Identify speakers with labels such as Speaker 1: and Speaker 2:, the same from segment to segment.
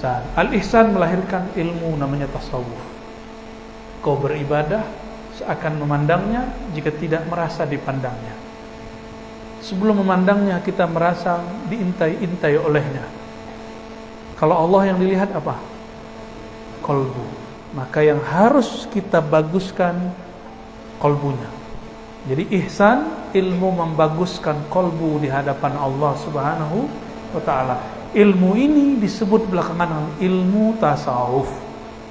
Speaker 1: ihsan. Al-ihsan melahirkan ilmu namanya tasawuf. Kau beribadah seakan memandangnya jika tidak merasa dipandangnya. Sebelum memandangnya kita merasa diintai-intai olehnya. Kalau Allah yang dilihat apa? Qalbu. Maka yang harus kita baguskan qalbunya. Jadi ihsan, ilmu membaguskan qalbu di hadapan Allah Subhanahu wa ta'ala. Ilmu ini disebut belakangan ilmu tasawuf.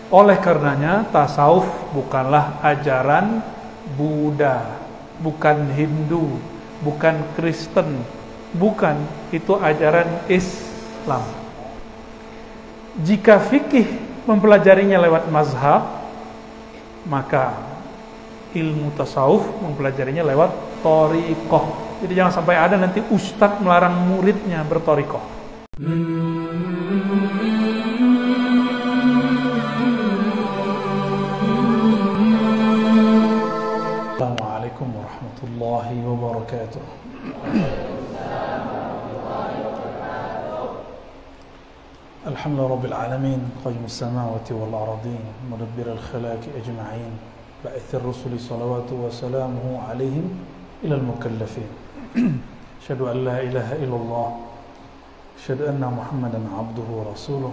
Speaker 1: Oleh karenanya tasawuf bukanlah ajaran Buddha, bukan Hindu, bukan Kristen, bukan, itu ajaran Islam. Jika fikih mempelajarinya lewat mazhab, maka ilmu tasawuf mempelajarinya lewat thariqah. Jadi jangan sampai ada nanti ustadz melarang muridnya berthariqah. Assalamualaikum warahmatullahi wabarakatuh. Alhamdulillah rabbil alamin, qayyumus samawati wal ardin, mudabbiril khalaqi ajma'in, ba'ithir rusuli salawatu wa salamuhu alaihim ilal mukallafin. Asyhadu an la ilaha illallah, asyhadu anna Muhammadan abduhu wa rasuluh.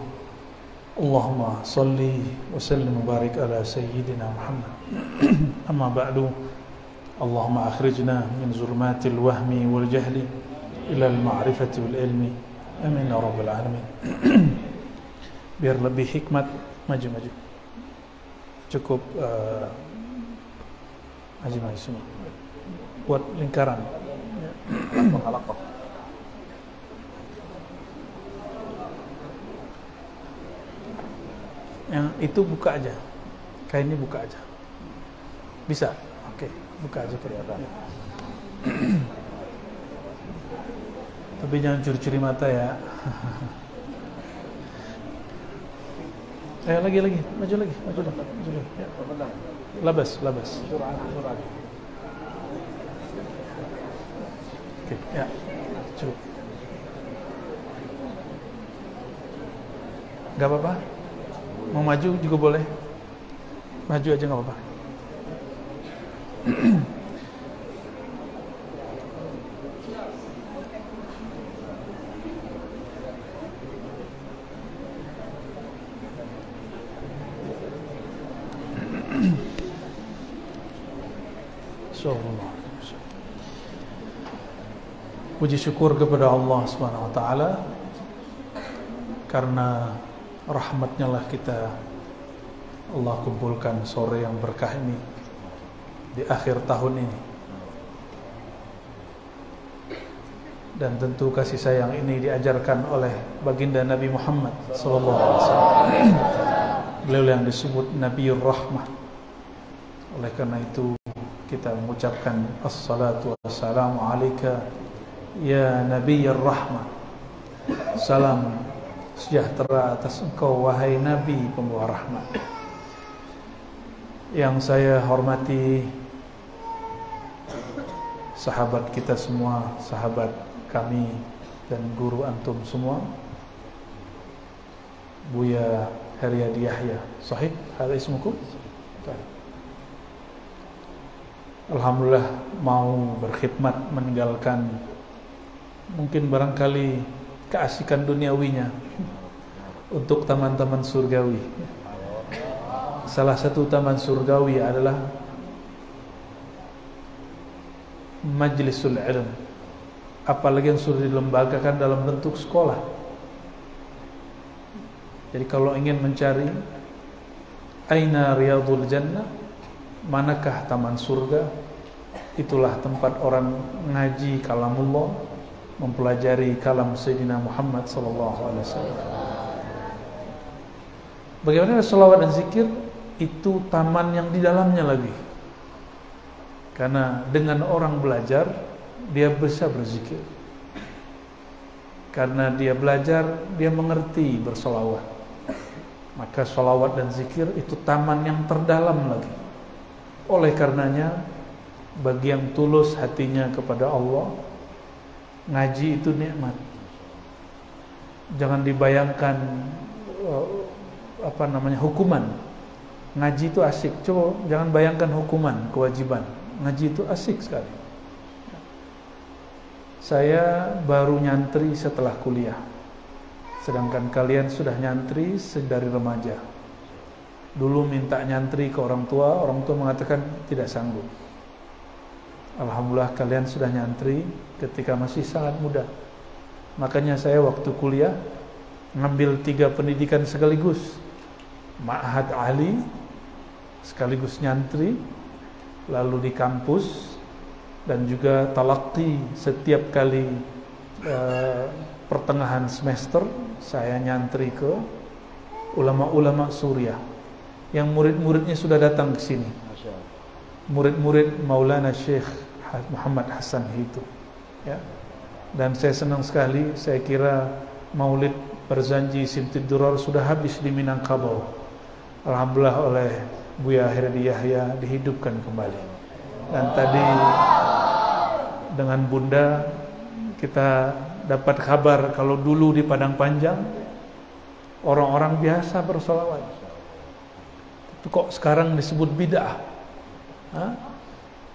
Speaker 1: Allahumma salli wa sallim wa barik ala sayyidina Muhammad. Amma ba'du. Allahumma akhrijna min zulmatil wahmi wal jahli ila al ma'rifati wal ilmi. Amin ya rabbal alamin. Biar lebih hikmat, maju. Cukup maju semua. Buat lingkaran. Menghalaqah. Yang itu buka aja. Kain ini buka aja. Bisa? Oke, buka aja kelihatan. Tapi jangan curi-curi mata ya. Lagi, maju lagi. Ya. Labas. Oke, ya. Cukup. Gak apa-apa. Mau maju juga boleh. Maju aja gak apa-apa. Puji syukur kepada Allah Subhanahu wa taala, karena rahmatnya lah kita Allah kumpulkan sore yang berkah ini di akhir tahun ini. Dan tentu kasih sayang ini diajarkan oleh baginda Nabi Muhammad sallallahu alaihi wasallam. Beliau yang disebut Nabiur Rahmah. Oleh karena itu kita mengucapkan assalatu wassalamu alaika ya Nabiur Rahmah. Salam sejahtera atas engkau wahai Nabi pembawa rahmat. Yang saya hormati sahabat kita semua, sahabat kami dan guru antum semua, Buya Haryadi Yahya. Sahih? Hada ismukum? Alhamdulillah mau berkhidmat meninggalkan mungkin barangkali keasikan duniawinya untuk taman-taman surgawi. Salah satu taman surgawi adalah majlisul ilm, apalagi yang sudah dilembagakan dalam bentuk sekolah. Jadi kalau ingin mencari aina riyadul jannah, manakah taman surga, itulah tempat orang ngaji kalamullah, mempelajari kalam Sayyidina Muhammad sallallahu alaihi wasallam. Bagaimana selawat dan zikir? Itu taman yang di dalamnya lagi. Karena dengan orang belajar, dia bisa berzikir. Karena dia belajar, dia mengerti berselawat. Maka selawat dan zikir itu taman yang terdalam lagi. Oleh karenanya, bagi yang tulus hatinya kepada Allah, ngaji itu nikmat. Jangan dibayangkan hukuman. Ngaji itu asik. Coba jangan bayangkan hukuman, kewajiban. Ngaji itu asik sekali. Saya baru nyantri setelah kuliah, sedangkan kalian sudah nyantri dari remaja. Dulu minta nyantri ke orang tua mengatakan tidak sanggup. Alhamdulillah kalian sudah nyantri ketika masih sangat muda. Makanya saya waktu kuliah ngambil 3 pendidikan sekaligus, Ma'had Ali sekaligus nyantri, lalu di kampus, dan juga talaqi setiap kali pertengahan semester saya nyantri ke ulama-ulama Suriah yang murid-muridnya sudah datang ke sini. Murid-murid Maulana Syekh Muhammad Hasan itu, ya. Dan saya senang sekali, saya kira Maulid Barzanji Simtid Durar sudah habis di Minangkabau. Alhamdulillah oleh Buya Herdi Yahya dihidupkan kembali. Dan tadi dengan Bunda kita dapat kabar kalau dulu di Padang Panjang orang-orang biasa bersolawat. Itu kok sekarang disebut bid'ah?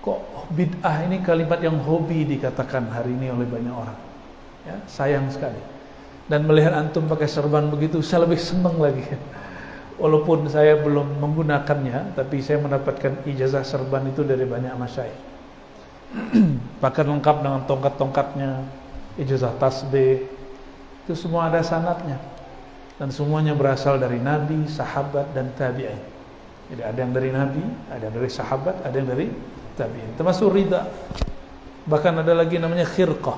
Speaker 1: Kok bid'ah ini kalimat yang hobi dikatakan hari ini oleh banyak orang, ya, sayang sekali. Dan melihat antum pakai serban begitu, saya lebih senang lagi. Walaupun saya belum menggunakannya, tapi saya mendapatkan ijazah serban itu dari banyak masyayikh. Bahkan lengkap dengan tongkat-tongkatnya, ijazah tasbih, itu semua ada sanadnya. Dan semuanya berasal dari Nabi, sahabat, dan tabi'in. Jadi ada yang dari Nabi, ada yang dari sahabat, ada yang dari tabi'in. Termasuk rida. Bahkan ada lagi namanya khirqah,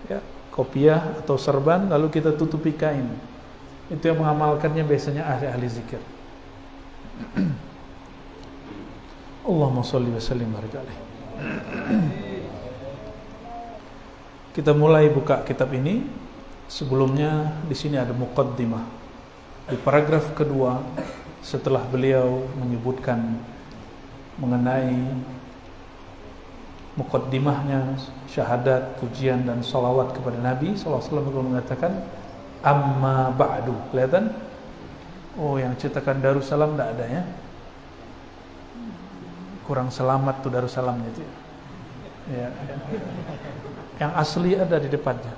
Speaker 1: ya, kopiah atau serban lalu kita tutupi kain. Itu yang mengamalkannya biasanya ahli-ahli zikir. Allahumma sholli wa sallim barik alaihi. Kita mulai buka kitab ini. Sebelumnya di sini ada muqaddimah. Di paragraf kedua setelah beliau menyebutkan mengenai muqaddimahnya syahadat, pujian dan salawat kepada Nabi SAW, beliau mengatakan amma ba'du. Kelihatan? Oh, yang cetakan Darussalam tidak ada, ya. Kurang selamat tuh Darussalamnya itu. Ya, ya. Yang asli ada di depannya.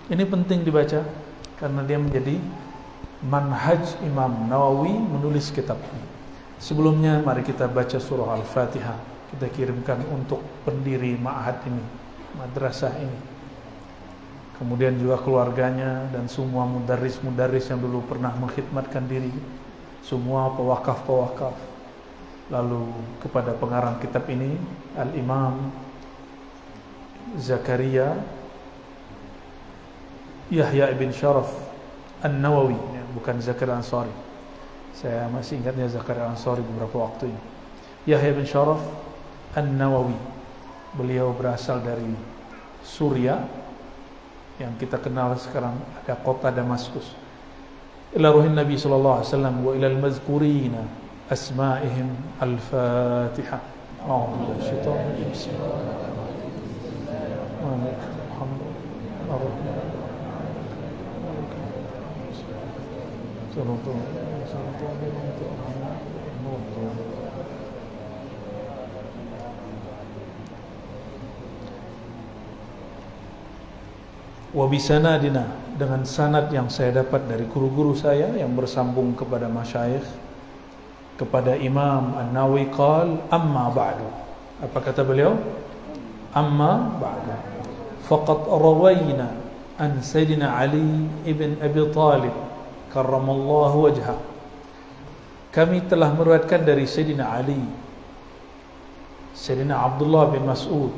Speaker 1: Ini penting dibaca karena dia menjadi manhaj Imam Nawawi menulis kitab ini. Sebelumnya mari kita baca surah Al-Fatihah. Kita kirimkan untuk pendiri ma'had ini, madrasah ini. Kemudian juga keluarganya dan semua mudarris-mudarris yang dulu pernah mengkhidmatkan diri, semua pewakaf-pewakaf. Lalu kepada pengarang kitab ini Al-Imam Zakaria Yahya ibn Sharaf An-Nawawi, ya, bukan Zakaria Ansari. Saya masih ingatnya Zakaria Ansari beberapa waktu ini. Yahya ibn Sharaf An-Nawawi, beliau berasal dari Suriah yang kita kenal sekarang ada kota Damaskus. Ila ruhin Nabi sallallahu alaihi wasallam wa ilal mazkurina asma'ihim al-Fatihah. A'udzu billahi Wabisanadina, dengan sanad yang saya dapat dari guru-guru saya yang bersambung kepada masyayikh, kepada Imam An-Nawawi qal amma ba'du. Apa kata beliau? Amma ba'du faqad rawayna an Sayyidina Ali ibn Abi Talib karramallahu wajhah. Kami telah meriwayatkan dari Sayyidina Ali, Sayyidina Abdullah bin Mas'ud,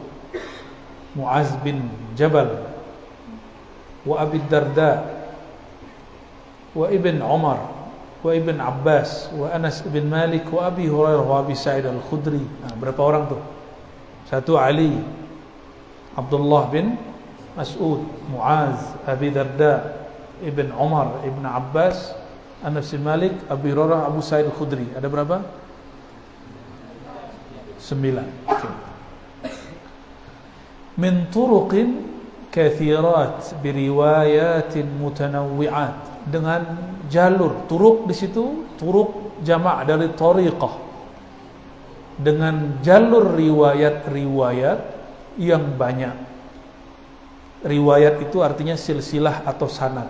Speaker 1: Muaz bin Jabal, wa Abi Darda, wa Ibn Umar, wa Ibn Abbas, wa Anas bin Malik, wa Abi Hurairah, wa Abi Sa'id Al-Khudri. Nah, berapa orang tuh? Satu Ali, Abdullah bin Mas'ud, Muaz, Abi Darda, Ibn Umar, Ibn Abbas, Anas bin Malik, Abi Hurairah, Abu Sa'id Al-Khudri. Ada berapa? 9. Okay. Min turuqin kathirat biriwayatin mutanawwi'at. dengan jalur turuk, di situ turuk jama' dari thariqah, dengan jalur riwayat-riwayat yang banyak. Riwayat itu artinya silsilah atau sanad.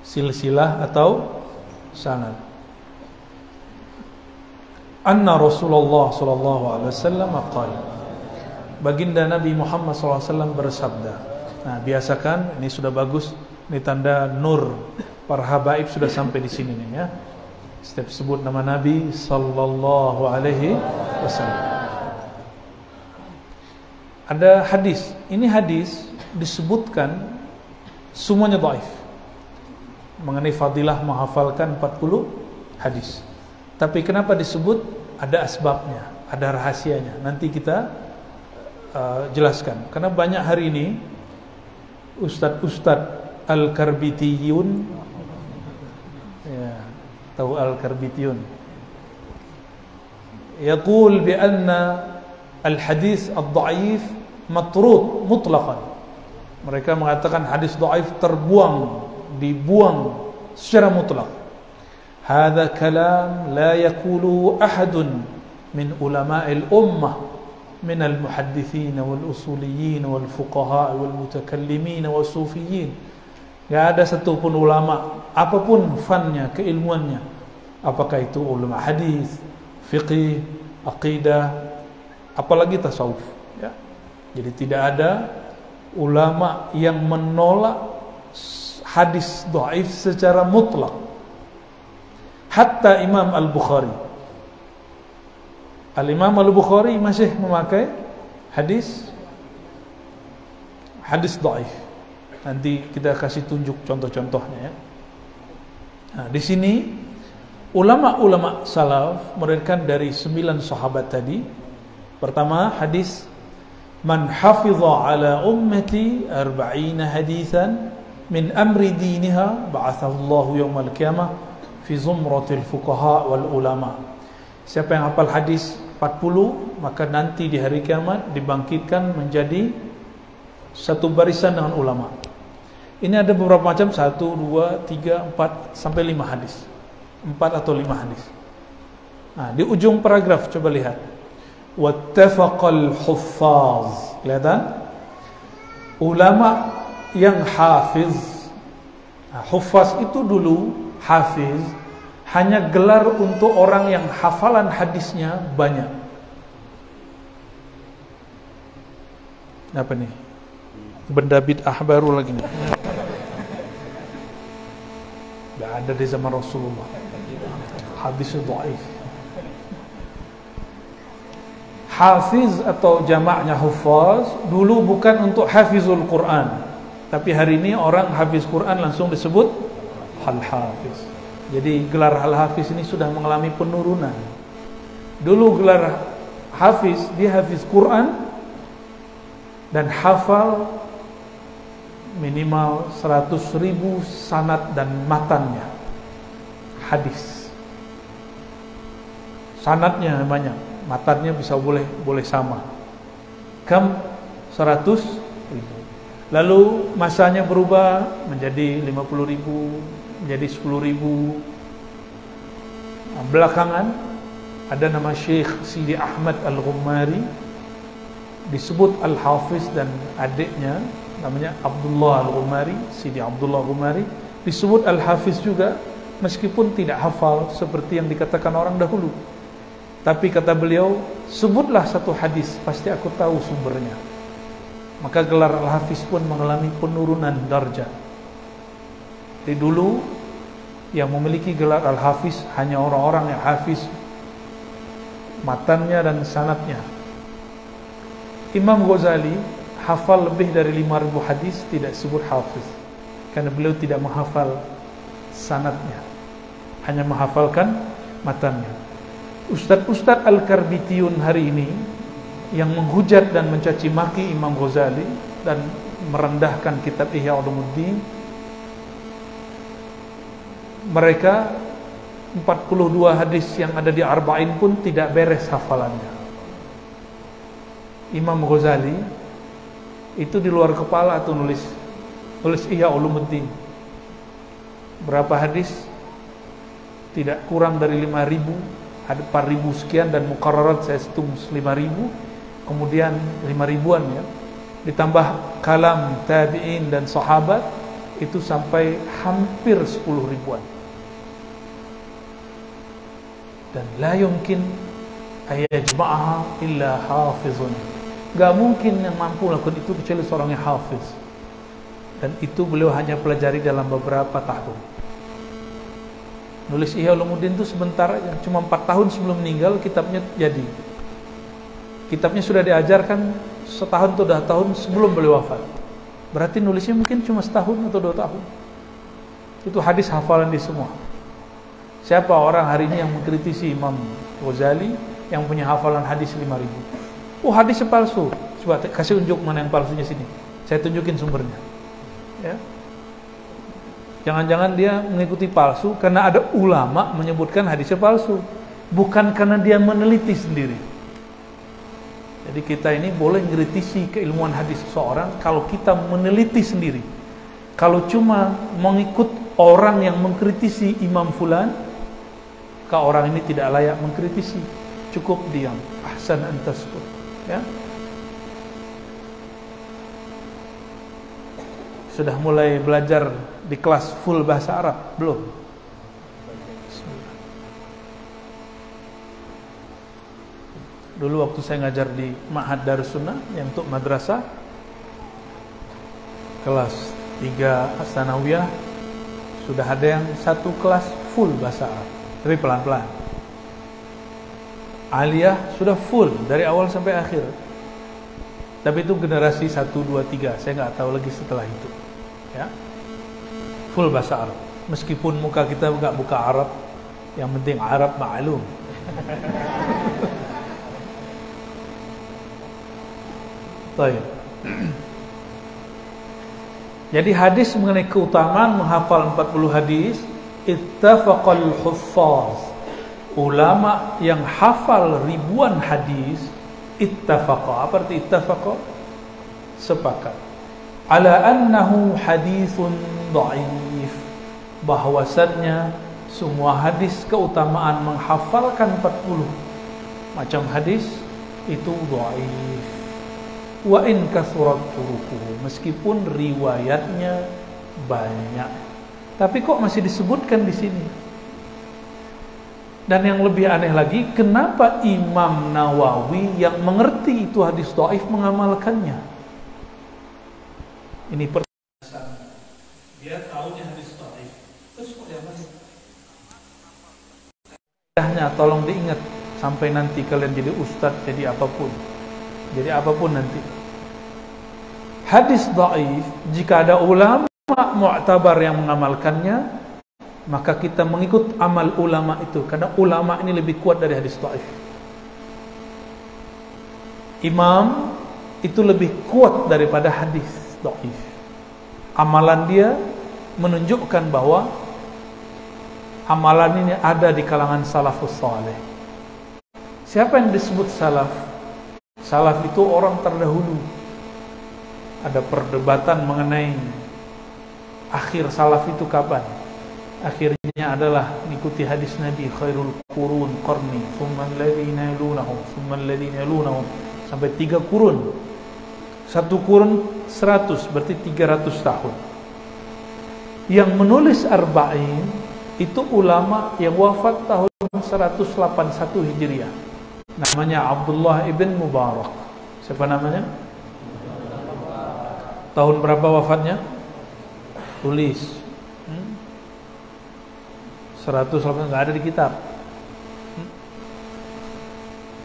Speaker 1: Silsilah atau sanad. Anna Rasulullah sallallahu alaihi wasallam qala, baginda Nabi Muhammad sallallahu alaihi wasallam bersabda. Nah, biasakan, ini sudah bagus, ini tanda nur para habaib sudah sampai di sini nih ya. Setiap sebut nama Nabi sallallahu alaihi wasallam. Ada hadis, ini hadis disebutkan semuanya dhaif. Mengenai fadilah menghafalkan 40 hadis. Tapi kenapa disebut? Ada asbabnya, ada rahasianya. Nanti kita jelaskan. Karena banyak hari ini ustadz Al-Karbitiyun, ya, tahu Al-Karbitiyun, yaqul bi anna al-hadis ad-dhaif matrud mutlaqan. Mereka mengatakan hadis dhaif terbuang, dibuang secara mutlak. Hadza kalam la yaqulu ahadun min ulama'il ummah min al-muhaddithin wal-usuliyyin wal-fuqaha wal-mutakallimin was-sufiyyin. Enggak ada satupun ulama, apapun fannya, keilmuannya, apakah itu ulama hadis, fiqih, aqidah, apalagi tasawuf, ya. Jadi tidak ada ulama yang menolak hadis dhaif secara mutlak. Hatta Imam Al-Bukhari, Al-Imam Al-Bukhari masih memakai hadis dhaif. Nanti kita kasih tunjuk contoh-contohnya ya. Nah, di sini ulama-ulama salaf menerangkan dari 9 sahabat tadi. Pertama, hadis man hafidha ala ummati 40 hadithan min amri diniha ba'athahu Allah yaumal qiyamah fi zumratil fuqaha wal ulama. Siapa yang hafal hadis 40, maka nanti di hari kiamat dibangkitkan menjadi satu barisan dengan ulama. Ini ada beberapa macam, 1, 2, 3, 4 sampai 5 hadis. 4 atau 5 hadis. Nah, di ujung paragraf coba lihat. Wattafaqal huffaz. Kelihatan? Ulama yang hafiz. Nah, huffaz itu dulu, hafiz hanya gelar untuk orang yang hafalan hadisnya banyak. Apa nih? Benda bid'ah baru lagi nih. Tidak ada di zaman Rasulullah. Hadisnya dhaif. Hafiz atau jamaknya huffaz dulu bukan untuk hafizul Quran, tapi hari ini orang hafiz Quran langsung disebut al-hafiz. Jadi gelar al-hafiz ini sudah mengalami penurunan. Dulu gelar hafiz, dia hafiz Quran dan hafal minimal 100.000 sanad dan matannya hadis. Sanadnya banyak, matannya bisa boleh sama. Kam 100.000. Lalu masanya berubah menjadi 50.000, menjadi 10.000. Belakangan ada nama Syekh Sidi Ahmad Al-Ghumari, disebut Al-Hafiz, dan adiknya namanya Abdullah Al-Ghumari, Sidi Abdullah Al-Ghumari disebut Al-Hafiz juga, meskipun tidak hafal seperti yang dikatakan orang dahulu. Tapi kata beliau, sebutlah satu hadis, pasti aku tahu sumbernya. Maka gelar Al-Hafiz pun mengalami penurunan darjah. Di dulu yang memiliki gelar Al-Hafiz hanya orang-orang yang hafiz matannya dan sanadnya. Imam Ghazali hafal lebih dari 5.000 hadis, tidak sebut hafiz, karena beliau tidak menghafal sanadnya, hanya menghafalkan matannya. Ustadz Al-Karbitiyun hari ini yang menghujat dan mencaci maki Imam Ghazali dan merendahkan kitab Ihya Ulumuddin, mereka 42 hadis yang ada di Arba'in pun tidak beres hafalannya. Imam Ghazali itu di luar kepala tuh nulis Ihya Ulumuddin. Berapa hadis? Tidak kurang dari 5.000, ada 4.000 sekian, dan muqarrarat saya hitung 5.000, kemudian 5.000-an ya. Ditambah kalam tabi'in dan sahabat, itu sampai hampir 10.000-an. Dan la yumkin ayajma'aha illa hafizun. Gak mungkin yang mampu lakukan itu kecuali seorang yang hafiz. Dan itu beliau hanya pelajari dalam beberapa tahun. Nulis Ihya Ulumuddin itu sebentar aja, cuma 4 tahun sebelum meninggal kitabnya jadi. Kitabnya sudah diajarkan setahun atau 2 tahun sebelum beliau wafat. Berarti nulisnya mungkin cuma setahun atau 2 tahun. Itu hadis hafalan di semua. Siapa orang hari ini yang mengkritisi Imam Ghazali yang punya hafalan hadis 5.000? Oh, hadisnya palsu. Coba kasih unjuk mana yang palsunya sini. Saya tunjukin sumbernya. Ya. Jangan-jangan dia mengikuti palsu karena ada ulama menyebutkan hadisnya palsu, bukan karena dia meneliti sendiri. Jadi kita ini boleh mengkritisi keilmuan hadis seseorang kalau kita meneliti sendiri. Kalau cuma mengikut orang yang mengkritisi Imam Fulan, orang ini tidak layak mengkritisi, cukup diam. Ahsan an taskut. Ya. Sudah mulai belajar di kelas full bahasa Arab belum? Dulu waktu saya ngajar di Ma'had Darussunnah yang untuk madrasah kelas 3 As-Sanawiyah, sudah ada yang 1 kelas full bahasa Arab, tapi pelan-pelan. Aliyah sudah full dari awal sampai akhir. Tapi itu generasi 1, 2, 3. Saya nggak tahu lagi setelah itu. Ya, full bahasa Arab. Meskipun muka kita nggak buka Arab, yang penting Arab ma'lum. Baik. Jadi hadis mengenai keutamaan menghafal 40 hadis, ittafaqal huffaz. Ulama yang hafal ribuan hadis, ittafaqa. Apa arti ittafaqa? Sepakat. Ala annahu hadithun dhaif, bahwasannya semua hadis keutamaan menghafalkan 40 macam hadis itu dhaif. Wa in kasurat turuquhu, meskipun riwayatnya banyak, tapi kok masih disebutkan di sini. Dan yang lebih aneh lagi, kenapa Imam Nawawi yang mengerti itu hadis dhaif mengamalkannya? Ini pertanyaan. Dia tahunya hadis dhaif, terus kok dia masih? Tolong diingat sampai nanti kalian jadi ustadz, jadi apapun. Jadi apapun nanti. Hadis dhaif, jika ada ulama mu'tabar yang mengamalkannya, maka kita mengikut amal ulama itu, karena ulama ini lebih kuat dari hadis dhaif. Imam itu lebih kuat daripada hadis dhaif. Amalan dia menunjukkan bahwa amalan ini ada di kalangan salafus saleh. Siapa yang disebut salaf? Salaf itu orang terdahulu. Ada perdebatan mengenai akhir salaf itu kapan. Akhirnya adalah mengikuti hadis Nabi, khairul qurun qarni, thumma alladhina yalunahum, thumma alladhina yalunahum, sampai 3 kurun. 1 kurun 100, berarti 300 tahun. Yang menulis Arba'in itu ulama yang wafat tahun 181 Hijriah. Namanya Abdullah ibn Mubarak. Siapa namanya? Tahun berapa wafatnya? Tulis. 180, nggak ada di kitab.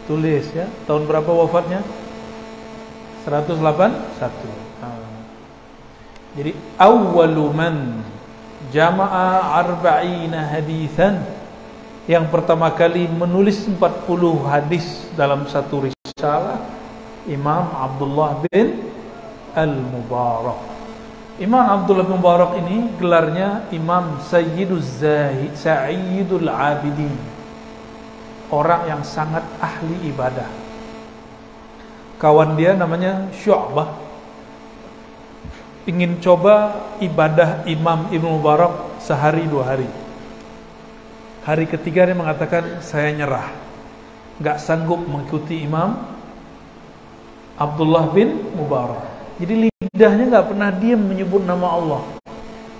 Speaker 1: Tulis ya. Tahun berapa wafatnya? 181. Jadi awwalu man jama'a arba'ina hadithan, yang pertama kali menulis 40 hadis dalam satu risalah, Imam Abdullah bin Al-Mubarak. Imam Abdullah bin Mubarak ini gelarnya Imam Sayyidul Abidin, orang yang sangat ahli ibadah. Kawan dia namanya Syu'bah ingin coba ibadah Imam Ibn Mubarak sehari 2 hari. Hari ketiga dia mengatakan saya nyerah, gak sanggup mengikuti Imam Abdullah bin Mubarak. Jadi lidahnya gak pernah diam menyebut nama Allah.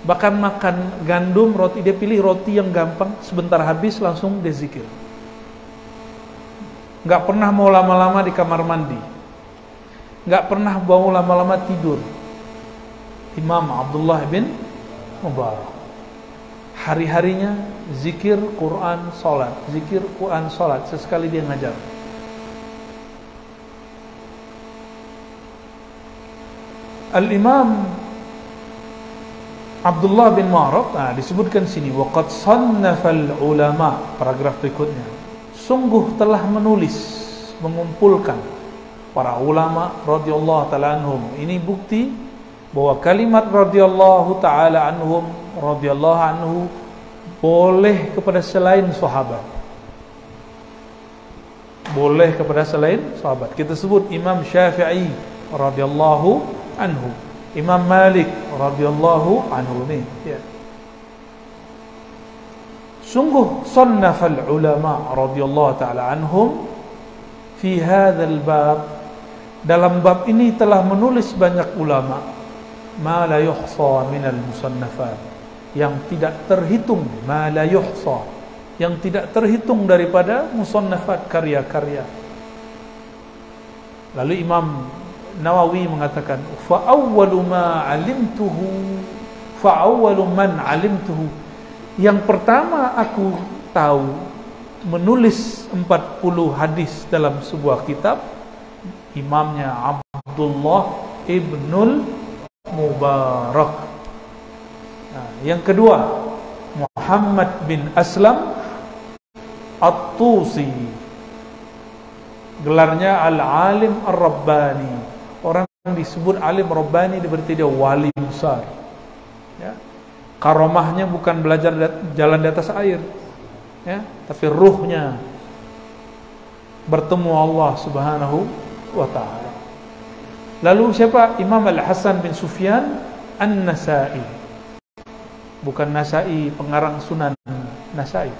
Speaker 1: Bahkan makan gandum, roti, dia pilih roti yang gampang, sebentar habis langsung dia zikir. Gak pernah mau lama-lama di kamar mandi, gak pernah mau lama-lama tidur. Imam Abdullah bin Mubarak hari-harinya zikir, Quran, salat, zikir, Quran, salat. Sesekali dia ngajar. Al-Imam Abdullah bin Mubarak, disebutkan sini, waqad sannafal ulama, paragraf berikutnya, sungguh telah menulis, mengumpulkan para ulama radhiyallahu taala anhum. Ini bukti bahwa kalimat radhiyallahu taala anhum, radhiyallahu anhu, boleh kepada selain sahabat. Boleh kepada selain sahabat. Kita sebut Imam Syafi'i radhiyallahu anhu, Imam Malik radhiyallahu anhu ni, ya. Sungguh sannafal ulama radhiyallahu taala anhum fi hadzal bab, dalam bab ini telah menulis banyak ulama, ma la yuhsa minal musannafat, yang tidak terhitung, ma la yuhsa, yang tidak terhitung daripada musannafat, karya-karya. Lalu Imam Nawawi mengatakan, fa awwalu ma 'alimtuhu, fa awwalu man 'alimtuhu, yang pertama aku tahu menulis 40 hadis dalam sebuah kitab, imamnya Abdullah ibnul Mubarak. Yang kedua, Muhammad bin Aslam At-Tusi, gelarnya Al-Alim Ar-Rabbani. Orang disebut Alim Rabbani berarti dia wali besar, ya. Karomahnya bukan belajar jalan di atas air, ya, tapi ruhnya bertemu Allah Subhanahu wa ta'ala. Lalu siapa? Imam Al-Hasan bin Sufyan An-Nasai, bukan Nasai pengarang Sunan Nasai,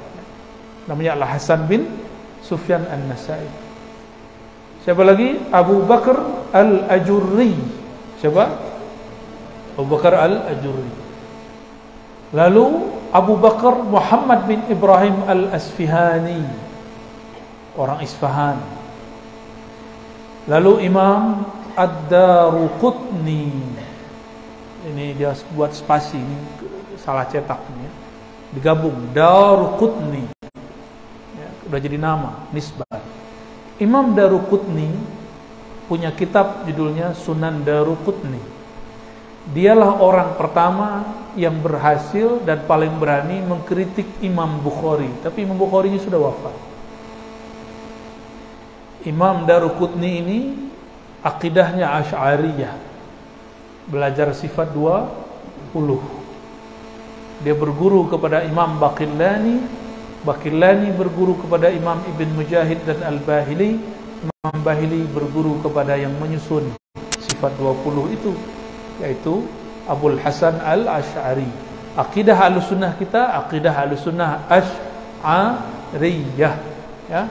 Speaker 1: namanya Al-Hasan bin Sufyan An-Nasai. Siapa lagi? Abu Bakar Al-Ajurri. Siapa? Abu Bakar Al-Ajurri. Lalu Abu Bakar Muhammad bin Ibrahim Al-Asfihani, orang Isfahan. Lalu Imam Ad-Daruqutni, ini dia buat spasi, ini salah cetak ini, ya. Digabung Daruqutni, ya, udah jadi nama nisbah. Imam Daruqutni punya kitab judulnya Sunan Daruqutni. Dialah orang pertama yang berhasil dan paling berani mengkritik Imam Bukhari, tapi Imam Bukhari sudah wafat. Imam Daruqutni ini akidahnya Asy'ariyah, belajar sifat 20. Dia berguru kepada Imam Baqillani, Baqillani berguru kepada Imam Ibn Mujahid dan Al-Bahili, Imam Bahili berguru kepada yang menyusun sifat 20 itu, yaitu Abul Hasan Al-Asy'ari. Akidah Ahlussunnah kita, akidah Ahlussunnah Asy'ariyah, ya.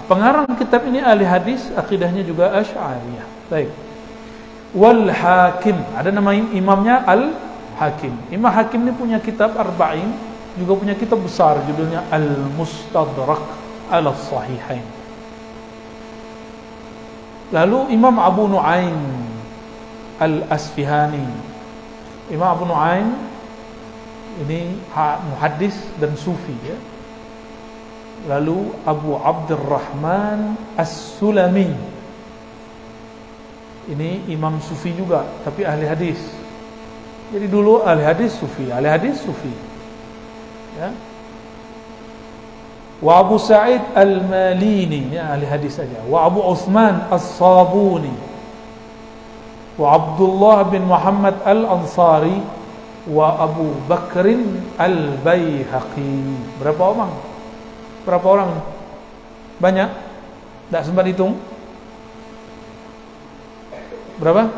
Speaker 1: Pengarang kitab ini ahli hadis, akidahnya juga Asy'ariyah. Baik. Wal Hakim, ada nama imamnya Al-Hakim. Imam Hakim ini punya kitab Arba'in, juga punya kitab besar judulnya Al-Mustadrak ala Sahihain. Lalu Imam Abu Nu'aim Al-Asfihani. Imam Abu Nu'aim ini muhaddis dan sufi, ya. Lalu Abu Abdurrahman As-Sulami, ini imam sufi juga tapi ahli hadis. Jadi dulu ahli hadis sufi, ahli hadis sufi, ya. Wa Abu Sa'id Al-Malini, ya, ahli hadis saja. Wa Abu Utsman As-Sabuni, wa Abdullah bin Muhammad Al-Ansari, wa Abu Bakrin Al-Baihaqi. Berapa orang? Berapa orang? Banyak? Tak sempat hitung. Berapa?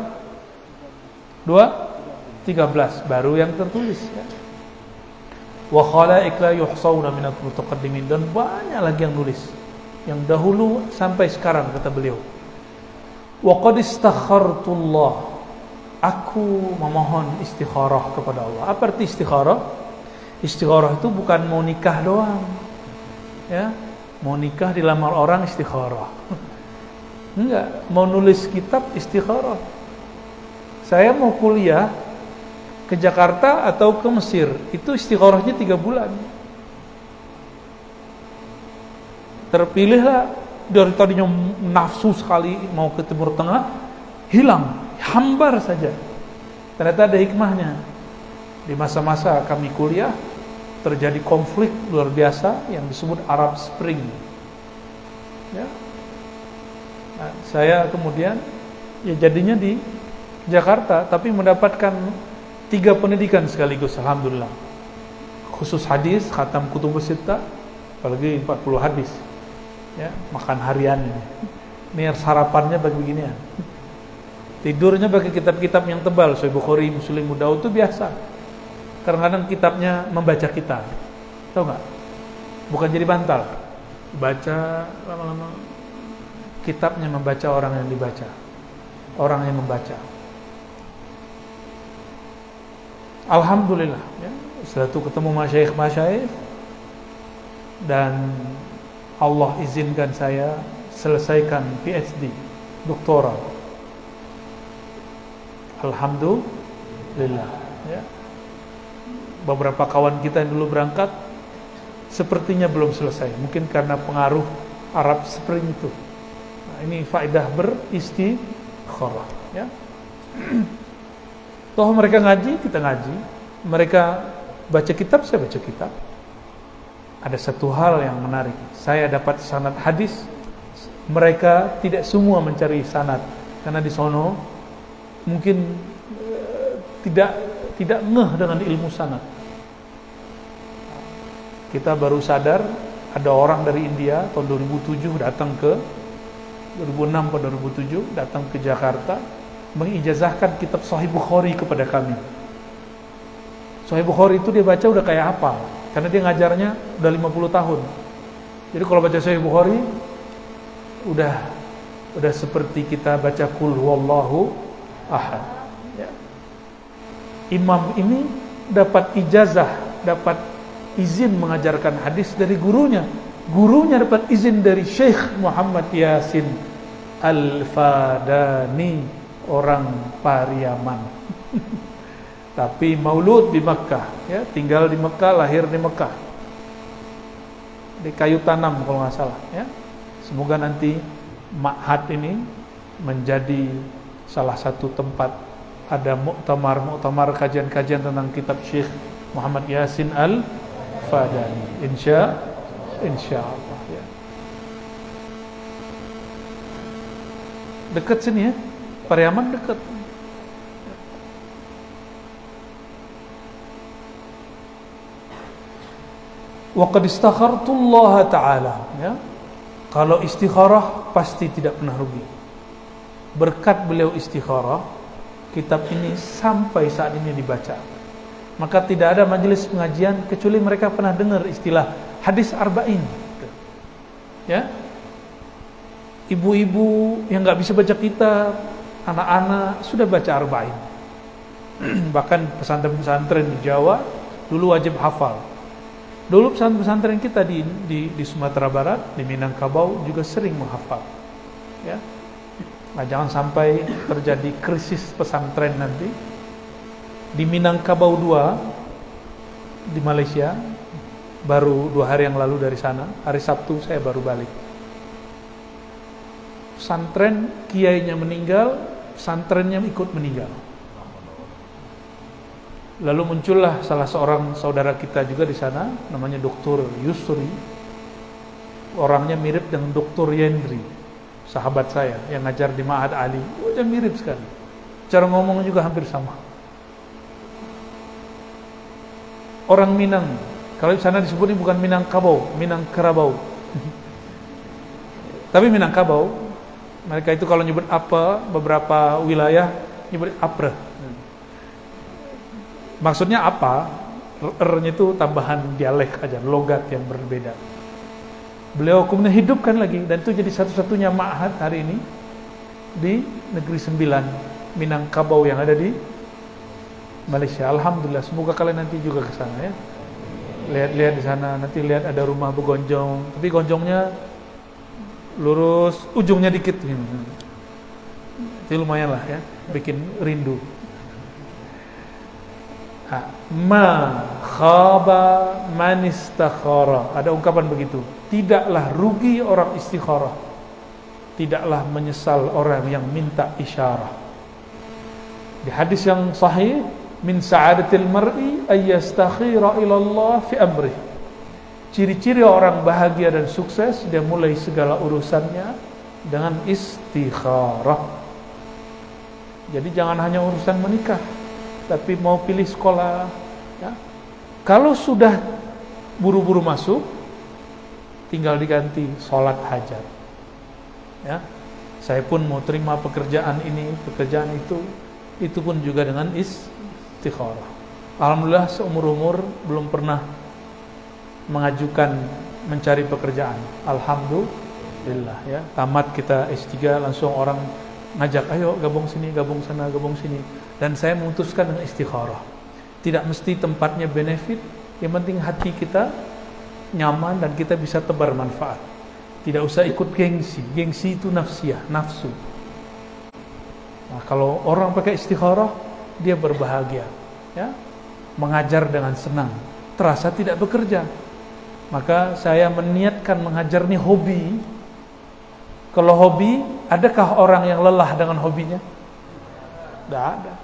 Speaker 1: 2? 13 baru yang tertulis ya. Wa khalaik la yuhsawna minal mutaqaddimin, dan banyak lagi yang nulis yang dahulu sampai sekarang, kata beliau. Wa qad istakhartullah, aku memohon istikharah kepada Allah. Apa arti istikharah? Istikharah itu bukan mau nikah doang. Ya, mau nikah dilamar orang istikharah. Enggak, mau nulis kitab istikharah. Saya mau kuliah ke Jakarta atau ke Mesir, itu istikharahnya 3 bulan. Terpilihlah, dari tadinya nafsu sekali mau ke Timur Tengah, hilang, hambar saja. Ternyata ada hikmahnya. Di masa-masa kami kuliah terjadi konflik luar biasa yang disebut Arab Spring. Ya. Nah, saya kemudian ya jadinya di Jakarta, tapi mendapatkan 3 pendidikan sekaligus, alhamdulillah. Khusus hadis, khatam kutubus sittah, apalagi 40 hadis. Ya, makan harian ini. Ini sarapannya bagi beginian. Tidurnya bagi kitab-kitab yang tebal, Sahih Bukhari, Muslim, Abu Daud itu biasa. Kadang-kadang kitabnya membaca kita. Tahu enggak? Bukan jadi bantal. Baca lama-lama, kitabnya membaca orang yang dibaca. Orang yang membaca. Alhamdulillah ya. Setelah itu ketemu masyayikh dan Allah izinkan saya selesaikan PhD, doktoral. Alhamdulillah ya. Beberapa kawan kita yang dulu berangkat sepertinya belum selesai, mungkin karena pengaruh Arab Spring itu. Nah, ini faedah beristikharah ya. Toh mereka ngaji, kita ngaji. Mereka baca kitab, saya baca kitab. Ada satu hal yang menarik. Saya dapat sanad hadis. Mereka tidak semua mencari sanad, karena di sono mungkin tidak ngeh dengan ilmu sanad. Kita baru sadar ada orang dari India tahun 2007 datang ke 2006 atau 2007 datang ke Jakarta, mengijazahkan kitab Sahih Bukhari kepada kami. Sahih Bukhari itu dia baca udah kayak hafal, karena dia ngajarnya udah 50 tahun. Jadi kalau baca Sahih Bukhari udah seperti kita baca Qul huwallahu ahad ya. Imam ini dapat ijazah, dapat izin mengajarkan hadis dari gurunya. Gurunya dapat izin dari Syekh Muhammad Yasin Al-Fadani, orang Pariaman. Tapi maulud di Mekah ya, tinggal di Mekah, lahir di Mekah. Di kayu tanam kalau nggak salah ya. Semoga nanti ma'had ini menjadi salah satu tempat ada muktamar kajian-kajian tentang kitab Syekh Muhammad Yasin Al-Fadani. Insya Allah ya. Dekat sini ya, Pariaman dekat. Wa qad istakhartullaha ta'ala ya. Kalau istikharah pasti tidak pernah rugi. Berkat beliau istikharah, kitab ini sampai saat ini dibaca. Maka tidak ada majelis pengajian kecuali mereka pernah dengar istilah hadis arba'in. Ya. Ibu-ibu yang nggak bisa baca kitab, anak-anak sudah baca arba'in. Bahkan pesantren-pesantren di Jawa dulu wajib hafal. Dulu pesantren kita di Sumatera Barat, di Minangkabau juga sering menghafal. Ya. Nah, jangan sampai terjadi krisis pesantren nanti. Di Minangkabau 2 di Malaysia, baru 2 hari yang lalu dari sana, hari Sabtu saya baru balik. Pesantren kiainya meninggal, pesantrennya ikut meninggal. Lalu muncullah salah seorang saudara kita juga di sana, namanya Dr. Yusri. Orangnya mirip dengan Dr. Yendri, sahabat saya yang ngajar di Ma'had Ali. Dia mirip sekali. Cara ngomong juga hampir sama. Orang Minang, kalau di sana disebutnya bukan Minangkabau, Minangkerabau. Tapi Minangkabau, mereka itu kalau nyebut apa beberapa wilayah nyebut apre. Maksudnya apa? R-nya itu tambahan dialek aja, logat yang berbeda. Beliau kemudian hidupkan lagi, dan itu jadi satu-satunya ma'had hari ini di Negeri Sembilan, Minangkabau yang ada di Malaysia. Alhamdulillah, semoga kalian nanti juga ke sana ya. Lihat-lihat di sana, nanti lihat ada rumah begonjong, tapi gonjongnya lurus, ujungnya dikit gini. Itu lumayan lah ya, bikin rindu. Ma khaba man istakhara. Ada ungkapan begitu. Tidaklah rugi orang istikharah. Tidaklah menyesal orang yang minta isyarah. Di hadis yang sahih, min sa'adatil mar'i ay yastakhira ila Allah fi amrih. Ciri-ciri orang bahagia dan sukses, dia mulai segala urusannya dengan istikharah. Jadi jangan hanya urusan menikah, tapi mau pilih sekolah ya. Kalau sudah buru-buru masuk, tinggal diganti sholat hajat ya. Saya pun mau terima pekerjaan ini, pekerjaan itu pun juga dengan istikharah. Alhamdulillah seumur-umur belum pernah mengajukan mencari pekerjaan. Alhamdulillah ya. Tamat kita S3 langsung orang ngajak, ayo gabung sini, gabung sana, gabung sini. Dan saya memutuskan dengan istikharah. Tidak mesti tempatnya benefit, yang penting hati kita nyaman dan kita bisa tebar manfaat. Tidak usah ikut gengsi. Gengsi itu nafsiyah, nafsu. Nah, kalau orang pakai istikharah, dia berbahagia ya. Mengajar dengan senang, terasa tidak bekerja. Maka saya meniatkan mengajar ini hobi. Kalau hobi, adakah orang yang lelah dengan hobinya? Tidak ada.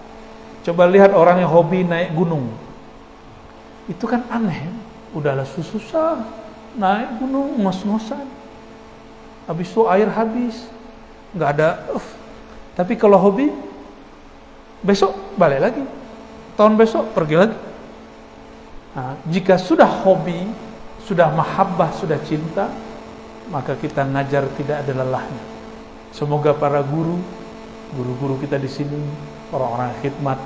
Speaker 1: Coba lihat orang yang hobi naik gunung. Itu kan aneh. Udahlah susah naik gunung, ngos-ngosan. Habis itu air habis, nggak ada. Tapi kalau hobi, besok balik lagi. Tahun besok pergi lagi. Nah, jika sudah hobi, sudah mahabbah, sudah cinta, maka kita ngajar tidak ada lelahnya. Semoga para guru-guru kita di sini, orang-orang khidmat,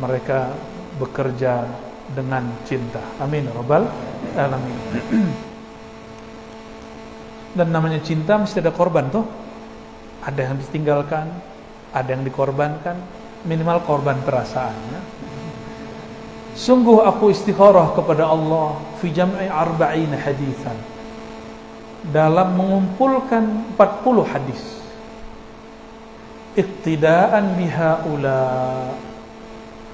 Speaker 1: mereka bekerja dengan cinta. Amin rabbal alamin. Dan namanya cinta mesti ada korban toh. Ada yang ditinggalkan, ada yang dikorbankan, minimal korban perasaannya. Sungguh aku istikharah kepada Allah fi jam'i 40 hadisan, dalam mengumpulkan 40 hadis. Iqtidaan bihaula,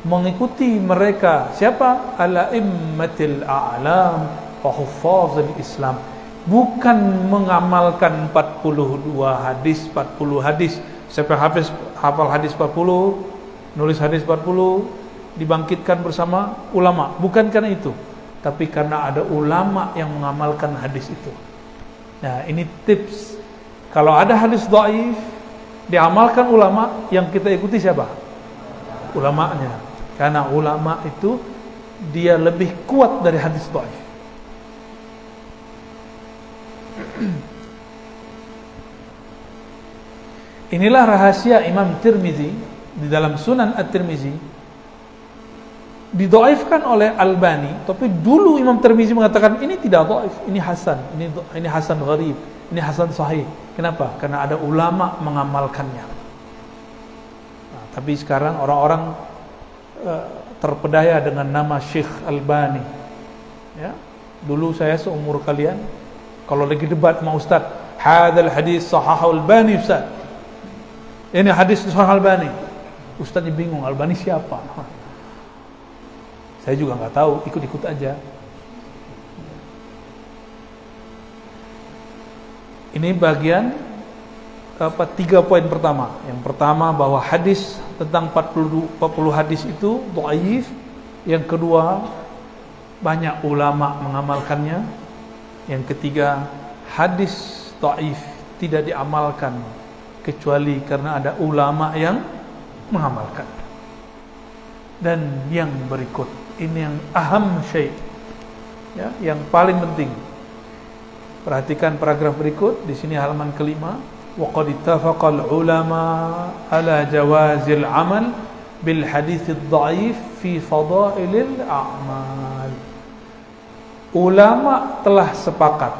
Speaker 1: mengikuti mereka. Siapa? Al-a'immatil a'lam wa huffazil Islam. Bukan mengamalkan 42 hadis, 40 hadis. Siapa hafal hadis 40, nulis hadis 40, dibangkitkan bersama ulama. Bukan karena itu, tapi karena ada ulama yang mengamalkan hadis itu. Nah, ini tips. Kalau ada hadis dhaif, diamalkan ulama, yang kita ikuti siapa? Ulamanya. Karena ulama itu dia lebih kuat dari hadis dhaif. Inilah rahasia Imam Tirmizi di dalam Sunan At-Tirmizi. Didhaifkan oleh Albani, tapi dulu Imam Tirmizi mengatakan ini tidak dhaif, ini hasan, ini hasan gharib, ini hasan sahih. Kenapa? Karena ada ulama mengamalkannya. Nah, tapi sekarang orang-orang terpedaya dengan nama Syekh Albani. Ya, dulu saya seumur kalian, kalau lagi debat sama Ustaz, hadzal hadis sahahul Albani Ustaz. Ini hadis sahih Albani. Ustaznya bingung, Albani siapa? Saya juga nggak tahu, ikut-ikut aja. Ini bagian 3 poin pertama. Yang pertama bahwa hadis tentang 40 hadis itu dhaif. Yang kedua, banyak ulama mengamalkannya. Yang ketiga, hadis dhaif tidak diamalkan kecuali karena ada ulama yang mengamalkan. Dan yang berikut, ini yang aham syai', ya, yang paling penting. Perhatikan paragraf berikut di sini halaman kelima. Wa qad ittafaqal ulama ala jawazil amal bil hadits ad-dha'if fi fi fadailil a'mal. Ulama telah sepakat,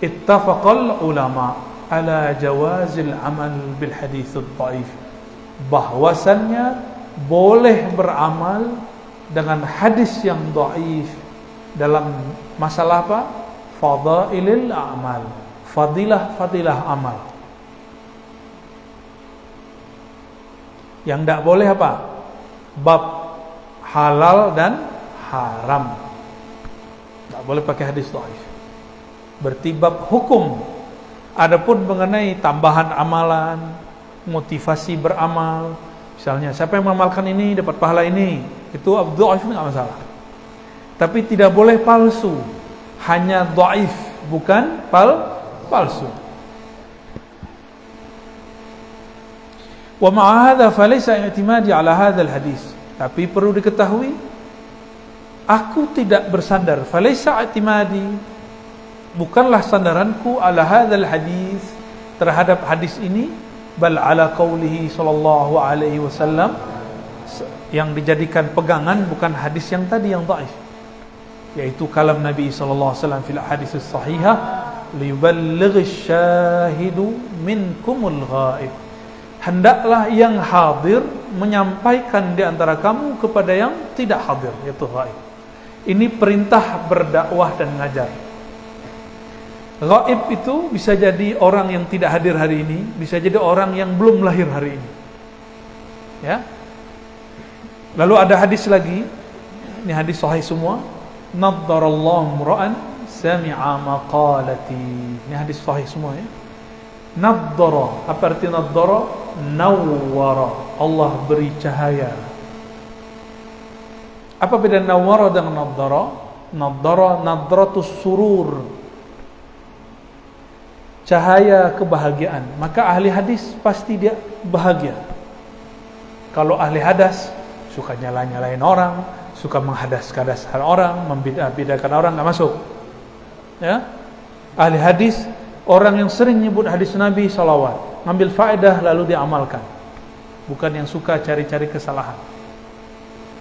Speaker 1: ittafaqal ulama ala jawazil amal bil hadits dhaif, bahwasannya boleh beramal dengan hadis yang dhaif dalam masalah apa? Fadailil a'mal, fadilah amal. Yang tidak boleh apa? Bab halal dan haram. Tak boleh pakai hadis dhaif. Berarti bab hukum. Adapun mengenai tambahan amalan, motivasi beramal, misalnya siapa yang mengamalkan ini dapat pahala ini, itu dhaif enggak masalah. Tapi tidak boleh palsu. Hanya dhaif, bukan palsu. Wa ma'a hadza falaysa i'timadi ala hadzal hadis. Tapi perlu diketahui, aku tidak bersandar, falaysa i'timadi, bukanlah sandaranku ala hadzal hadis, terhadap hadis ini, bal ala qaulihi sallallahu alaihi wasallam, yang dijadikan pegangan bukan hadis yang tadi yang dhaif, yaitu kalam Nabi sallallahu alaihi wasallam fil hadis as-sahihah, liyuballighish syahidu minkumul ghaib. Hendaklah yang hadir menyampaikan di antara kamu kepada yang tidak hadir, yaitu ghaib. Ini perintah berdakwah dan ngajar. Ghaib itu bisa jadi orang yang tidak hadir hari ini, bisa jadi orang yang belum lahir hari ini. Ya. Lalu ada hadis lagi, ini hadis sahih semua. Naddarallahu mura'an sami'a maqalati. Ini hadis sahih semua ya. Naddara, apa arti naddara? Nawwara, Allah beri cahaya. Apa beda nawwara dengan naddara? Naddara, nadratus surur, cahaya kebahagiaan. Maka ahli hadis pasti dia bahagia. Kalau ahli hadas suka nyala-nyalain orang, suka menghadas-hadaskan orang, membidah-bidahkan orang, nggak masuk. Ya, ahli hadis orang yang sering nyebut hadis Nabi salawat, ngambil faedah lalu diamalkan, bukan yang suka cari-cari kesalahan.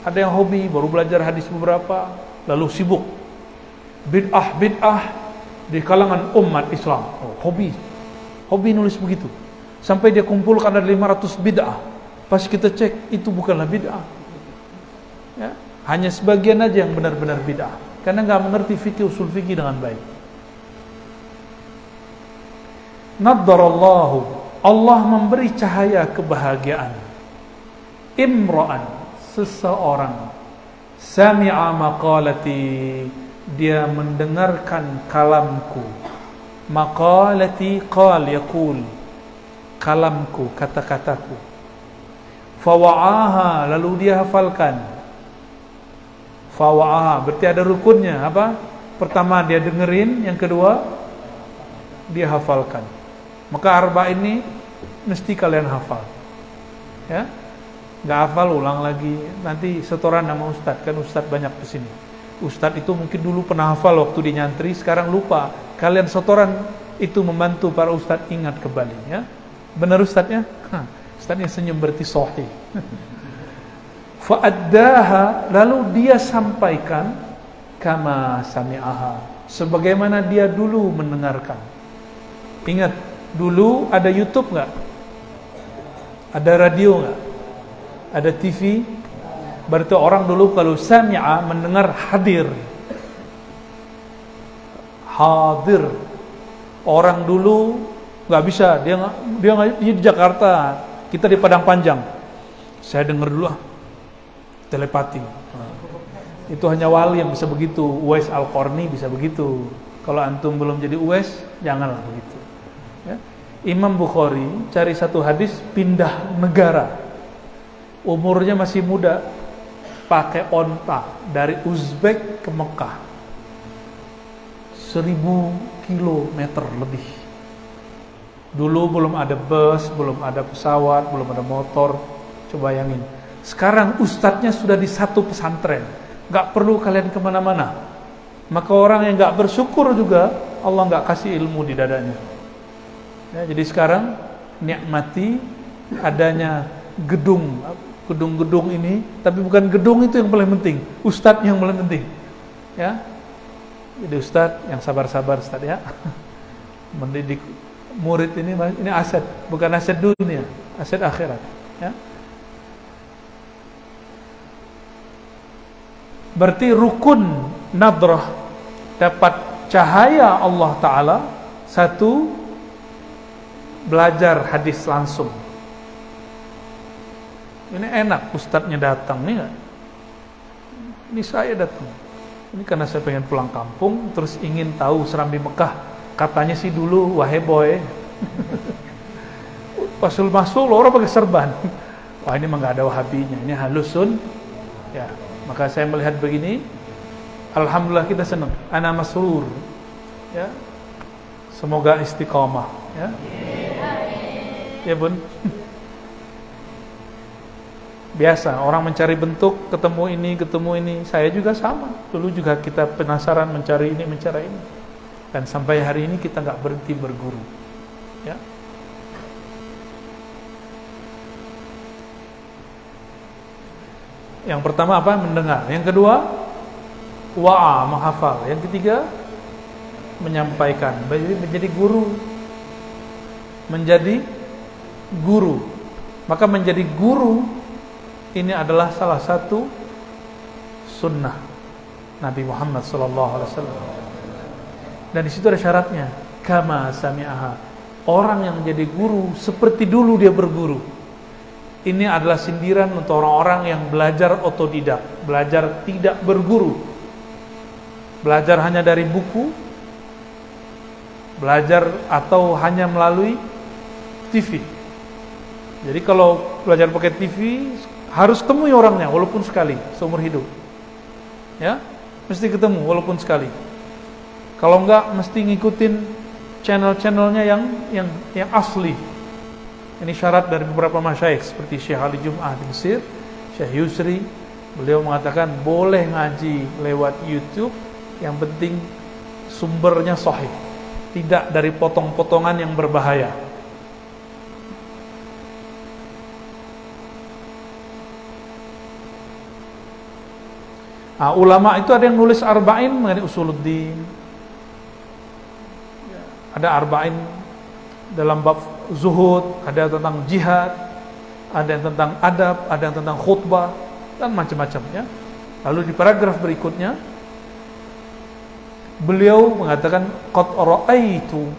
Speaker 1: Ada yang hobi baru belajar hadis beberapa lalu sibuk bid'ah di kalangan umat Islam. Hobi nulis begitu, sampai dia kumpulkan ada 500 bid'ah. Pas kita cek, itu bukanlah bid'ah ya, hanya sebagian aja yang benar-benar bid'ah, karena nggak mengerti fikih, usul fikih dengan baik. Naddarallahu, Allah memberi cahaya kebahagiaan, imra'an, seseorang, sami'a maqalati, dia mendengarkan kalamku. Maqalati qal yaqul, kalamku, kata-kataku. Fawa'aha, lalu dia hafalkan. Fawa'aha berarti ada rukunnya. Apa? Pertama dia dengerin, yang kedua dia hafalkan. Maka arba ini mesti kalian hafal. Ya, nggak hafal ulang lagi. Nanti setoran sama ustadz, kan ustadz banyak di sini. Ustadz itu mungkin dulu pernah hafal waktu di nyantri, sekarang lupa. Kalian setoran itu membantu para ustadz ingat kembali. Ya, benar ustadznya? Ustadznya senyum berarti sahih. Fa'addaha, lalu dia sampaikan kama sami'aha, sebagaimana dia dulu mendengarkan. Ingat, dulu ada YouTube nggak? Ada radio nggak? Ada TV? Berarti orang dulu kalau sami'a, mendengar, hadir. Orang dulu nggak bisa, dia di Jakarta, kita di Padang Panjang. Saya dengar dulu telepati. Itu hanya wali yang bisa begitu. Uwais Al-Qarni bisa begitu. Kalau antum belum jadi Uwais, janganlah begitu. Ya. Imam Bukhari cari satu hadis, pindah negara, umurnya masih muda, pakai onta dari Uzbek ke Mekah, 1000 kilometer lebih. Dulu belum ada bus, belum ada pesawat, belum ada motor. Coba bayangin, sekarang ustadznya sudah di satu pesantren, gak perlu kalian kemana-mana. Maka orang yang gak bersyukur juga Allah gak kasih ilmu di dadanya. Ya, jadi sekarang nikmati adanya gedung gedung-gedung ini, tapi bukan gedung itu yang paling penting, ustadz yang paling penting. Ya. Jadi ustadz yang sabar-sabar ustadz ya. Mendidik murid ini aset, bukan aset dunia, aset akhirat, ya. Berarti rukun nadrah dapat cahaya Allah Ta'ala. Satu, belajar hadis langsung. Ini enak ustadznya datang nih gak? Ini saya datang. Ini karena saya pengen pulang kampung, terus ingin tahu Serambi Mekah. Katanya sih dulu, wahai boy. Pas masuk orang pakai serban. Wah ini mah gak ada wahabinya, ini halusun. Ya, maka saya melihat begini, alhamdulillah kita senang. Ana masrur. Ya. Semoga istiqamah, ya. Ya, Bun. Biasa orang mencari bentuk, ketemu ini. Saya juga sama. Dulu juga kita penasaran mencari ini, mencari ini. Dan sampai hari ini kita nggak berhenti berguru. Ya. Yang pertama apa? Mendengar. Yang kedua, wa'a, menghafal. Yang ketiga, menyampaikan. Menjadi guru. Menjadi guru. Maka menjadi guru ini adalah salah satu sunnah Nabi Muhammad SAW. Dan di situ ada syaratnya, kama sami'aha. Orang yang menjadi guru seperti dulu dia berguru. Ini adalah sindiran untuk orang-orang yang belajar otodidak, belajar tidak berguru, belajar hanya dari buku, belajar atau hanya melalui TV. Jadi kalau belajar pakai TV harus temui orangnya walaupun sekali seumur hidup. Ya, mesti ketemu walaupun sekali. Kalau enggak mesti ngikutin channel-channelnya yang asli. Ini syarat dari beberapa masyayikh seperti Syekh Ali Jum'ah di Mesir, Syekh Yusri. Beliau mengatakan boleh ngaji lewat YouTube, yang penting sumbernya sahih, tidak dari potong-potongan yang berbahaya. Nah, ulama itu ada yang nulis arba'in mengenai usuluddin, ada arba'in dalam bab zuhud, ada tentang jihad, ada yang tentang adab, ada yang tentang khutbah, dan macam-macam ya. Lalu di paragraf berikutnya beliau mengatakan qad ra'aitu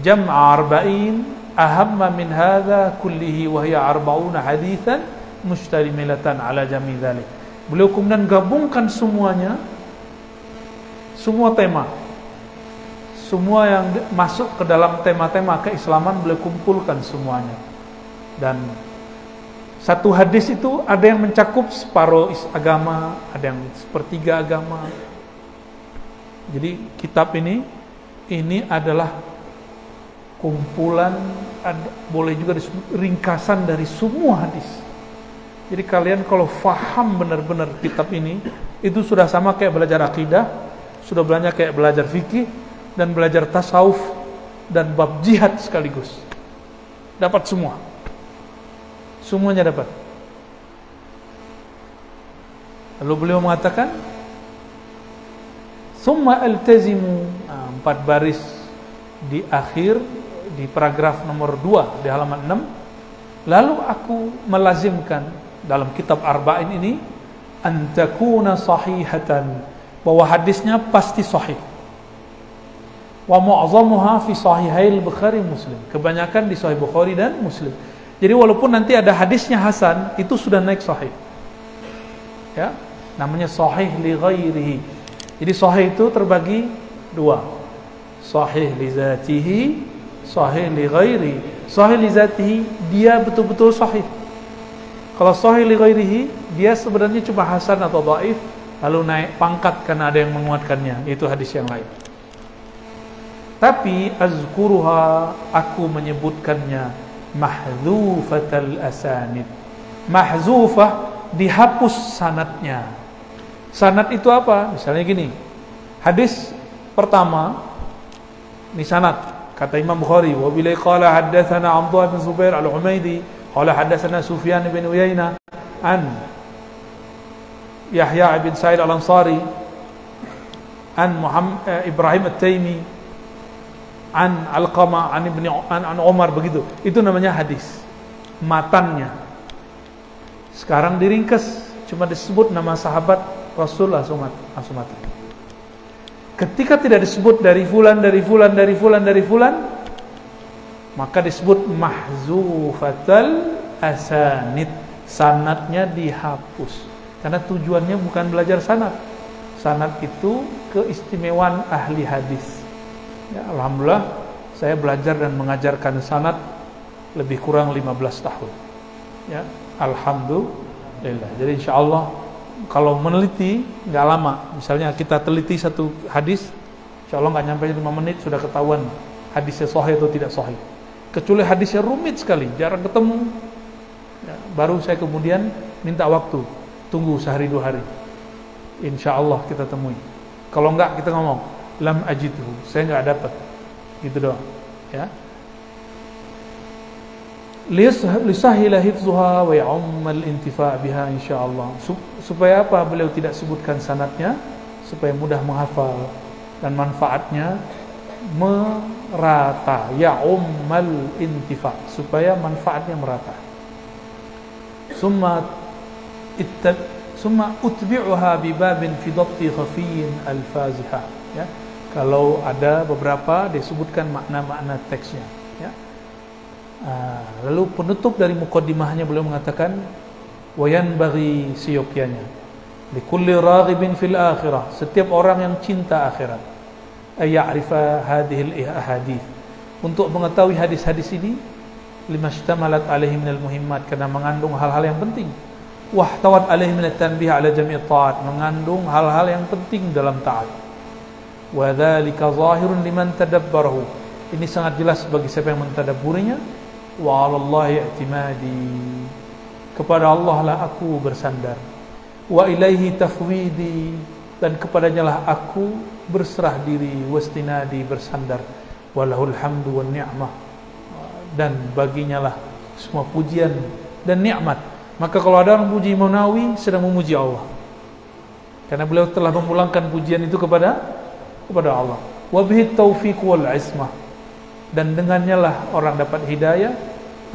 Speaker 1: jam'a arba'in ahamma min hadha kullihi wa hiya arba'una hadithan mustamilatan ala jami' dzalik. Beliau kemudian gabungkan semuanya, semua tema, semua yang masuk ke dalam tema-tema keislaman beliau kumpulkan semuanya. Dan satu hadis itu ada yang mencakup separuh agama, ada yang sepertiga agama. Jadi kitab ini adalah kumpulan, boleh juga disebut ringkasan dari semua hadis. Jadi kalian kalau faham benar-benar kitab ini, itu sudah sama kayak belajar akidah, sudah banyak kayak belajar fikih, dan belajar tasawuf, dan bab jihad sekaligus. Dapat semua. Semuanya dapat. Lalu beliau mengatakan, summa altazimu, 4 baris di akhir, di paragraf nomor 2 di halaman 6. Lalu aku melazimkan dalam kitab arba'in ini antakuna sahihatan, bahwa hadisnya pasti sahih. Wa mu'azzamuha fi sahihail Bukhari Muslim, kebanyakan di Sahih Bukhari dan Muslim. Jadi walaupun nanti ada hadisnya hasan, itu sudah naik sahih. Ya, namanya sahih li ghairihi. Jadi sahih itu terbagi 2. Sahih li zatihi, sahih li ghairihi. Sahih li zatihi dia betul-betul sahih. Kalau sahih li ghairihi, dia sebenarnya cuma hasan atau dhaif, lalu naik pangkat karena ada yang menguatkannya, yaitu hadis yang lain. Tapi azkuruha, aku menyebutkannya mahzufatal asanid. Mahzufah, dihapus sanadnya. Sanad itu apa? Misalnya gini, hadis pertama, ini sanad, kata Imam Bukhari, wa bilai qala haddatsana Abdullah bin Zubair al-Humaidi qala haddatsana Sufyan bin Uyainah an Yahya bin Sa'id al-Ansari, an Ibrahim at-Taimi, an Alqamah, an Umar, begitu. Itu namanya hadis. Matannya. Sekarang diringkas, cuma disebut nama sahabat Rasul langsung mati. Ketika tidak disebut dari fulan, maka disebut mahzufatal asanid. Sanadnya dihapus. Karena tujuannya bukan belajar sanad. Sanad itu keistimewaan ahli hadis. Ya, alhamdulillah saya belajar dan mengajarkan sanad lebih kurang 15 tahun. Ya, alhamdulillah. Jadi insyaallah kalau meneliti nggak lama. Misalnya kita teliti satu hadis, insyaallah nggak nyampe 5 menit sudah ketahuan hadisnya sahih atau tidak sahih. Kecuali hadisnya rumit sekali, jarang ketemu. Ya, baru saya kemudian minta waktu, tunggu sehari 2 hari. Insyaallah kita temui. Kalau enggak kita ngomong lam ajidhu, saya enggak dapat. Gitu doang, ya. Lisahila hifzuha wa ya'ummal intifa' biha insyaallah. Supaya apa beliau tidak sebutkan sanadnya? Supaya mudah menghafal dan manfaatnya merata. Ya'ummal intifa', supaya manfaatnya merata. Summa utbi'uha bibabin fi dhabti khafiyyin al-faziha, ya. Kalau ada beberapa disebutkan makna-makna teksnya, ya. Lalu penutup dari muqaddimahnya beliau mengatakan wa yanbaghi siyokyanya likulli raghibin fil akhirah, setiap orang yang cinta akhirat, ay ya'rifa hadhil ahadits, untuk mengetahui hadis-hadis ini, limashtamalat alaihi minal muhimmat, karena mengandung hal-hal yang penting. Wahtawat alaihi minat tanbih ala jami' ta'at, mengandung hal-hal yang penting dalam taat. Wa dzalika zahirun liman tadabbarahu, ini sangat jelas bagi siapa yang mentadabburinya. Wa 'alallahi i'timadi, kepada Allah lah aku bersandar. Wa ilaihi tafwidi, dan kepadanya lah aku berserah diri. Wastinadi, bersandar. Walahul hamdu wan ni'mah, dan baginya lah semua pujian dan nikmat. Maka kalau ada orang puji Imam Nawawi, sedang memuji Allah, karena beliau telah memulangkan pujian itu kepada Allah. Wa bihi taufiq wal ismah, dan dengannya lah orang dapat hidayah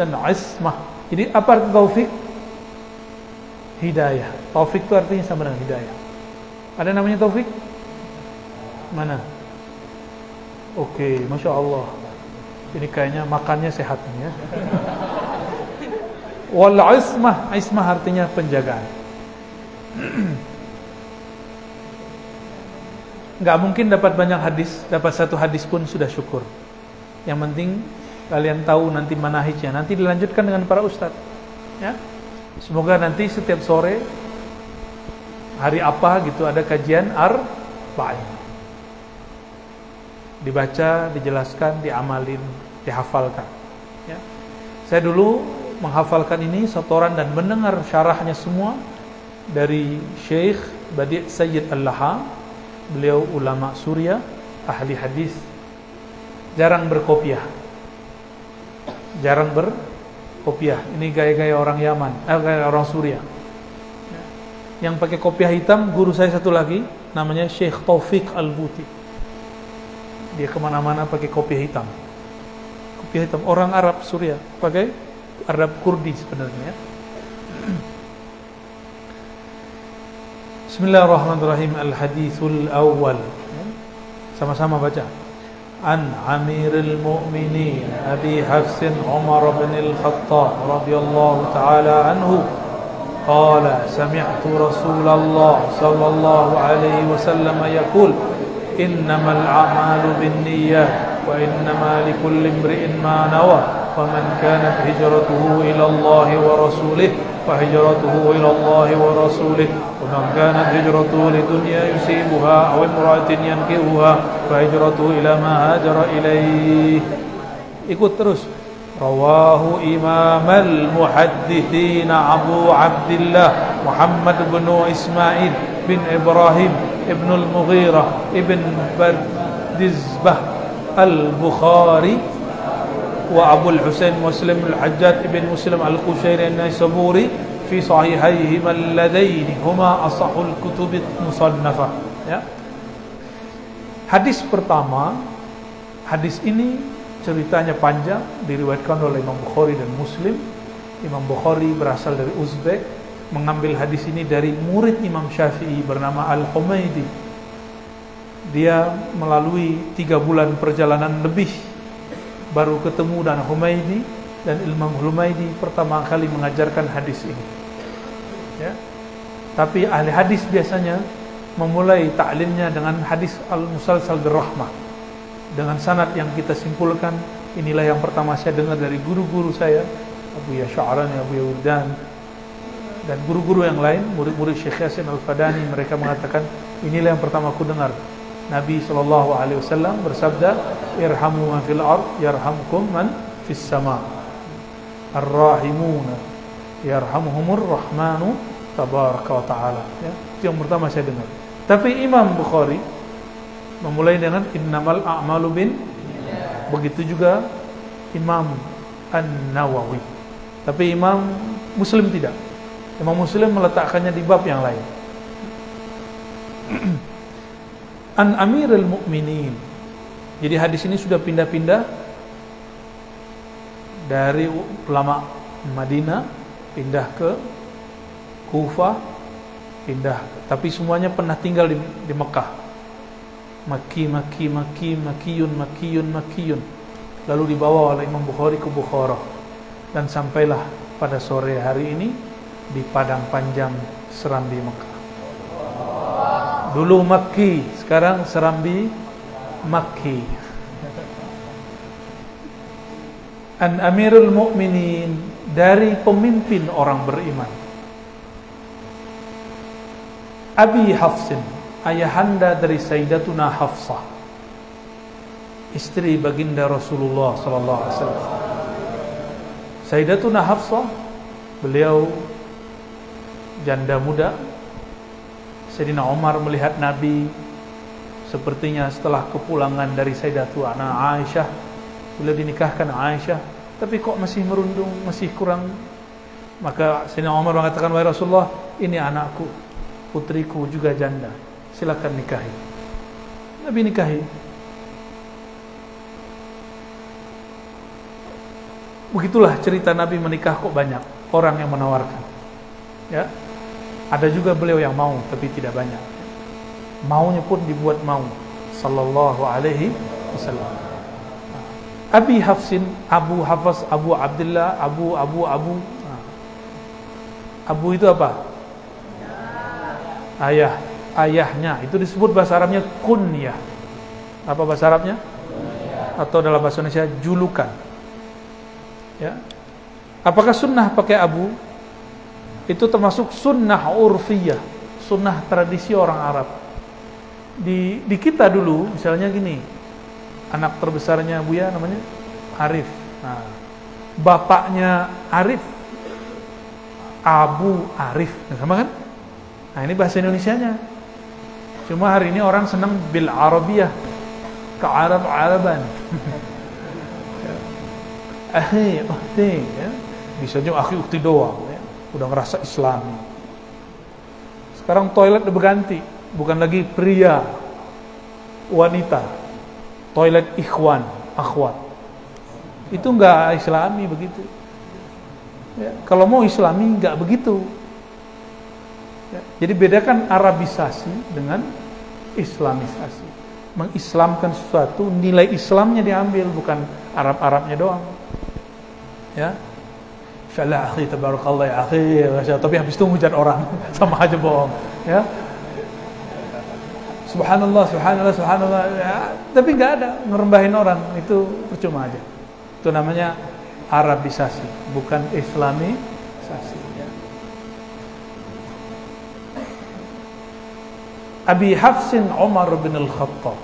Speaker 1: dan ismah. Jadi apa arti taufik? Hidayah. Taufik itu artinya sama dengan hidayah. Ada namanya taufik? Mana? Oke, Masya Allah. Ini kayaknya makannya sehat nih, ya. Wal ismah, ismah artinya penjagaan. Nggak mungkin dapat banyak hadis, dapat satu hadis pun sudah syukur. Yang penting kalian tahu nanti manahijnya, nanti dilanjutkan dengan para ustadz, ya. Semoga nanti setiap sore hari apa gitu ada kajian arba'in, dibaca, dijelaskan, diamalin, dihafalkan, ya. Saya dulu menghafalkan ini setoran dan mendengar syarahnya semua dari Syekh Badi' Sayyid Al-Laha. Beliau ulama Suriah, ahli hadis, jarang berkopiah. Ini gaya-gaya orang Yaman, gaya orang Suriah. Yang pakai kopiah hitam guru saya satu lagi, namanya Syekh Taufik Al-Buti. Dia kemana-mana pakai kopiah hitam. Kopiah hitam, orang Arab Suriah, pakai Arab Kurdi sebenarnya. Bismillahirrahmanirrahim. Al-hadithul awwal, sama-sama baca. An Amiril Mu'minin Abi Hafsin Umar bin Al-Khattab radhiyallahu ta'ala anhu qala sami'tu Rasulullah sallallahu alaihi wasallam yaqul innamal a'malu binniyat wa innama likulli imri'in ma nawa faman kanat hijratuhu ila Allah wa rasulih فهجرته إلى الله ورسوله ومن كانت هجرته لدنيا يصيبها أو امرأة ينكحها فهجرته إلى ما هاجر إليه. Ikut terus. Rawahu Imam al-Muhaddithin Abu Abdullah Muhammad bin Ismail bin Ibrahim ibn al-Mughirah ibn Bardizbah al-Bukhari wa Abu al-Husain Muslim al-Hajjaj ibn Muslim al-Qushairi an-Naisaburi fi sahihaihima alladaini huma asahul kutubit musannafah. Ya. Hadis pertama, hadis ini ceritanya panjang, diriwayatkan oleh Imam Bukhari dan Muslim. Imam Bukhari berasal dari Uzbek, mengambil hadis ini dari murid Imam Syafi'i bernama Al-Humaydi. Dia melalui 3 bulan perjalanan lebih baru ketemu dengan Humaydi, dan Imam Humaydi pertama kali mengajarkan hadis ini. Ya. Tapi ahli hadis biasanya memulai ta'limnya dengan hadis al-musalsal birrahmah, dengan sanad yang kita simpulkan inilah yang pertama saya dengar dari guru-guru saya, Abu Yash'arani, Abu Yawdan, dan guru-guru yang lain, murid-murid Syekh Yasin Al-Fadani. Mereka mengatakan inilah yang pertama aku dengar. Nabi SAW bersabda, irhamu man fil ard yarhamkum man fis sama, ar-rahimuna yarhamuhumur rahmanu tabaraka wa ta'ala. Ya, itu yang pertama saya dengar. Tapi Imam Bukhari memulai dengan innamal a'malu bin, begitu juga Imam An-Nawawi. Tapi Imam Muslim tidak. Imam Muslim meletakkannya di bab yang lain. An Amirul Mukminin. Jadi hadis ini sudah pindah-pindah dari ulama Madinah, pindah ke Kufah, pindah, tapi semuanya pernah tinggal di Mekah. Makiyun. Lalu dibawa oleh Imam Bukhari ke Bukhara, dan sampailah pada sore hari ini di Padang Panjang Serambi Mekah. Dulu Makki, sekarang Serambi Makki. An Amirul Mukminin, dari pemimpin orang beriman. Abi Hafsin, ayahanda dari Sayyidatuna Hafsah, istri baginda Rasulullah sallallahu alaihi wasallam. Sayyidatuna Hafsah, beliau janda muda. Sayyidina Umar melihat Nabi sepertinya setelah kepulangan dari Sayyidatuna Aisyah, beliau dinikahkan Aisyah, tapi kok masih merundung, masih kurang. Maka Sayyidina Umar mengatakan, wahai Rasulullah, ini anakku, putriku juga janda, silakan nikahi. Nabi nikahi. Begitulah cerita Nabi menikah, kok banyak orang yang menawarkan. Ya, ada juga beliau yang mau, tapi tidak banyak. Maunya pun dibuat mau. Sallallahu alaihi wasallam. Abi Hafsin, Abu Hafs, Abu Abdullah, Abu. Abu itu apa? Ayah, ayahnya. Itu disebut bahasa Arabnya kunyah. Apa bahasa Arabnya? Atau dalam bahasa Indonesia julukan. Ya. Apakah sunnah pakai abu? Itu termasuk sunnah urfiyah, sunnah tradisi orang Arab. Di kita dulu, misalnya gini, anak terbesarnya Buya namanya Arif. Nah, bapaknya Arif, Abu Arif, sama kan? Nah, ini bahasa Indonesianya. Cuma hari ini orang senang bil Arabiyah, ke Arab-Araban. Akhi, ukhti, ya. Bisa juga akhi ukhti doang, ya. Udah ngerasa Islami. Sekarang toilet udah berganti, bukan lagi pria, wanita. Toilet ikhwan, akhwat. Itu enggak Islami begitu. Ya, kalau mau Islami enggak begitu. Ya, jadi bedakan Arabisasi dengan Islamisasi. Mengislamkan sesuatu, nilai Islamnya diambil, bukan Arab-Arabnya doang. Ya, insyaallah akhi, tabarakallah ya akhi, tapi habis itu hujat orang, sama aja bohong. Ya, subhanallah, subhanallah, subhanallah, ya, tapi nggak ada ngerembahin orang, itu percuma aja. Itu namanya Arabisasi, bukan Islamisasi. Ya. Abi Hafsin Umar bin Al-Khattab.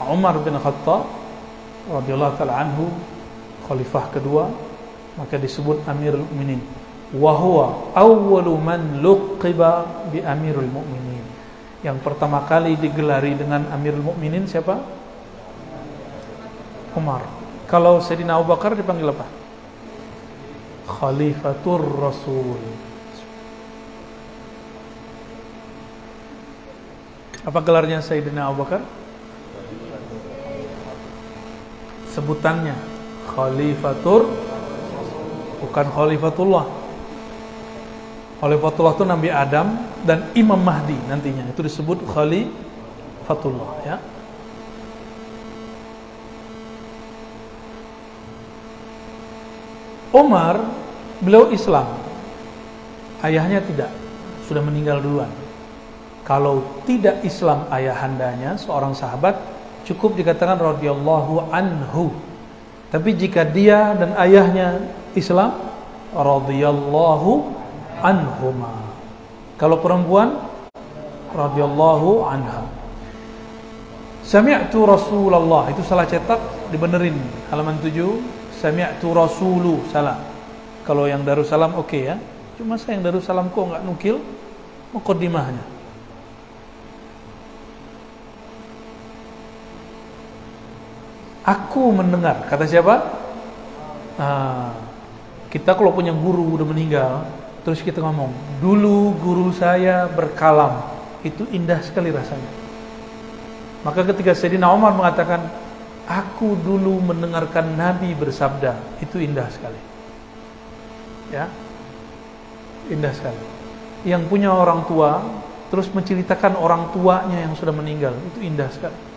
Speaker 1: Umar bin Khattab radhiyallahu ta'ala anhu, khalifah kedua, maka disebut Amirul Mukminin. Wa huwa awwalu man luqiba bi Amirul Mukminin. Yang pertama kali digelari dengan Amirul Mukminin siapa? Umar. Kalau Sayyidina Abu Bakar dipanggil apa? Khalifatur Rasul. Apa gelarnya Sayyidina Abu Bakar? Sebutannya Khalifatur, bukan Khalifatullah. Khalifatullah itu Nabi Adam dan Imam Mahdi nantinya. Itu disebut Khalifatullah, ya. Umar, beliau Islam. Ayahnya tidak, sudah meninggal duluan. Kalau tidak Islam ayahandanya, seorang sahabat, cukup dikatakan radhiyallahu anhu. Tapi jika dia dan ayahnya Islam, radhiyallahu anhuma. Kalau perempuan, radhiyallahu anha. Sami'tu Rasulullah, itu salah cetak, dibenerin. Halaman 7, sami'tu Rasulu, salah. Kalau yang Darussalam oke, ya. Cuma saya yang Darussalam kok enggak nukil muqaddimahnya. Aku mendengar, kata siapa? Kita kalau punya guru udah meninggal, terus kita ngomong, dulu guru saya berkalam, itu indah sekali rasanya. Maka ketika Sayyidina Umar mengatakan, aku dulu mendengarkan Nabi bersabda, itu indah sekali. Ya, indah sekali. Yang punya orang tua, terus menceritakan orang tuanya yang sudah meninggal, itu indah sekali.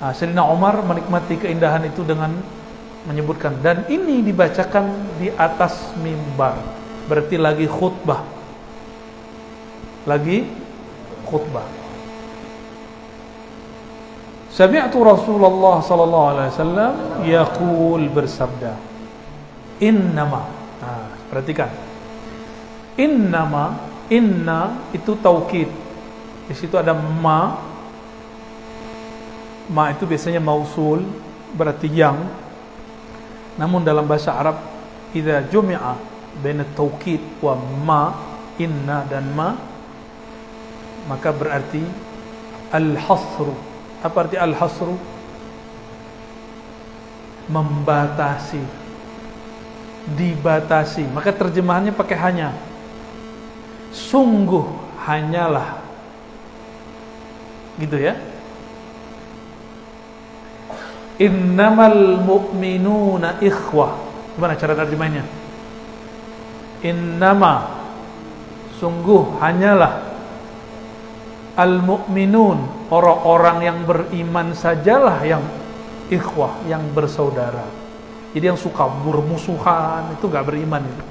Speaker 1: Sayyidina Umar menikmati keindahan itu dengan menyebutkan, dan ini dibacakan di atas mimbar, berarti lagi khutbah. Lagi khutbah. Sami'tu Rasulullah sallallahu alaihi wasallam yaqul, bersabda, innama. Perhatikan. Innama, inna itu taukid. Di situ ada ma. Ma itu biasanya mausul, berarti yang. Namun dalam bahasa Arab, idza jumi'a baina taukid wa ma, inna dan ma, maka berarti al-hasru. Apa arti al-hasru? Membatasi, dibatasi. Maka terjemahannya pakai hanya. Sungguh hanyalah, gitu ya. Innamal mu'minuna ikhwah. Gimana cara terjemahnya? Innama, sungguh hanyalah, al-mu'minun, orang-orang yang beriman sajalah yang ikhwah, yang bersaudara. Jadi yang suka bermusuhan itu gak beriman itu.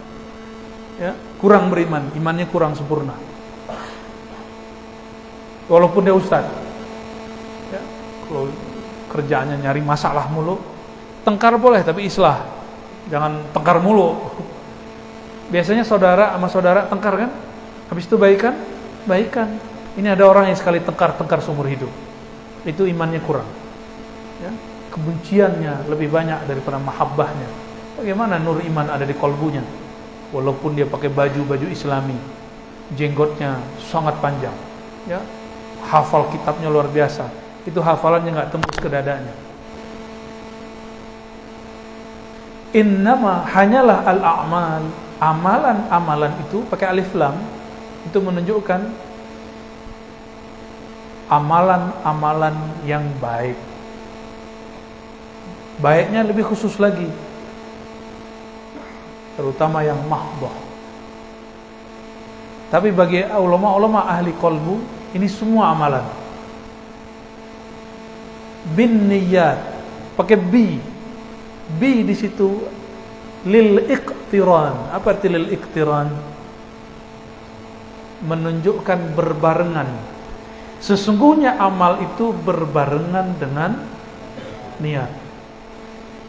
Speaker 1: Ya, kurang beriman, imannya kurang sempurna. Walaupun dia ustaz. Ya, kalau kerjaannya nyari masalah mulu, tengkar boleh tapi islah. Jangan tengkar mulu. Biasanya saudara sama saudara tengkar kan? Habis itu baikan? Baikan. Ini ada orang yang sekali tengkar-tengkar seumur hidup. Itu imannya kurang. Ya, kebenciannya lebih banyak daripada mahabbahnya. Bagaimana nur iman ada di kolbunya? Walaupun dia pakai baju islami, jenggotnya sangat panjang, ya, hafal kitabnya luar biasa, itu hafalannya nggak tembus ke dadanya. Innama, hanyalah al-a'mal, amalan-amalan itu pakai alif lam, itu menunjukkan amalan-amalan yang baik. Baiknya lebih khusus lagi, terutama yang mahdoh. Tapi bagi ulama-ulama ahli qalbu, ini semua amalan. Bin niyat, pakai bi. Bi di situ lil iqtiran. Apa arti lil iqtiran? Menunjukkan berbarengan. Sesungguhnya amal itu berbarengan dengan niat.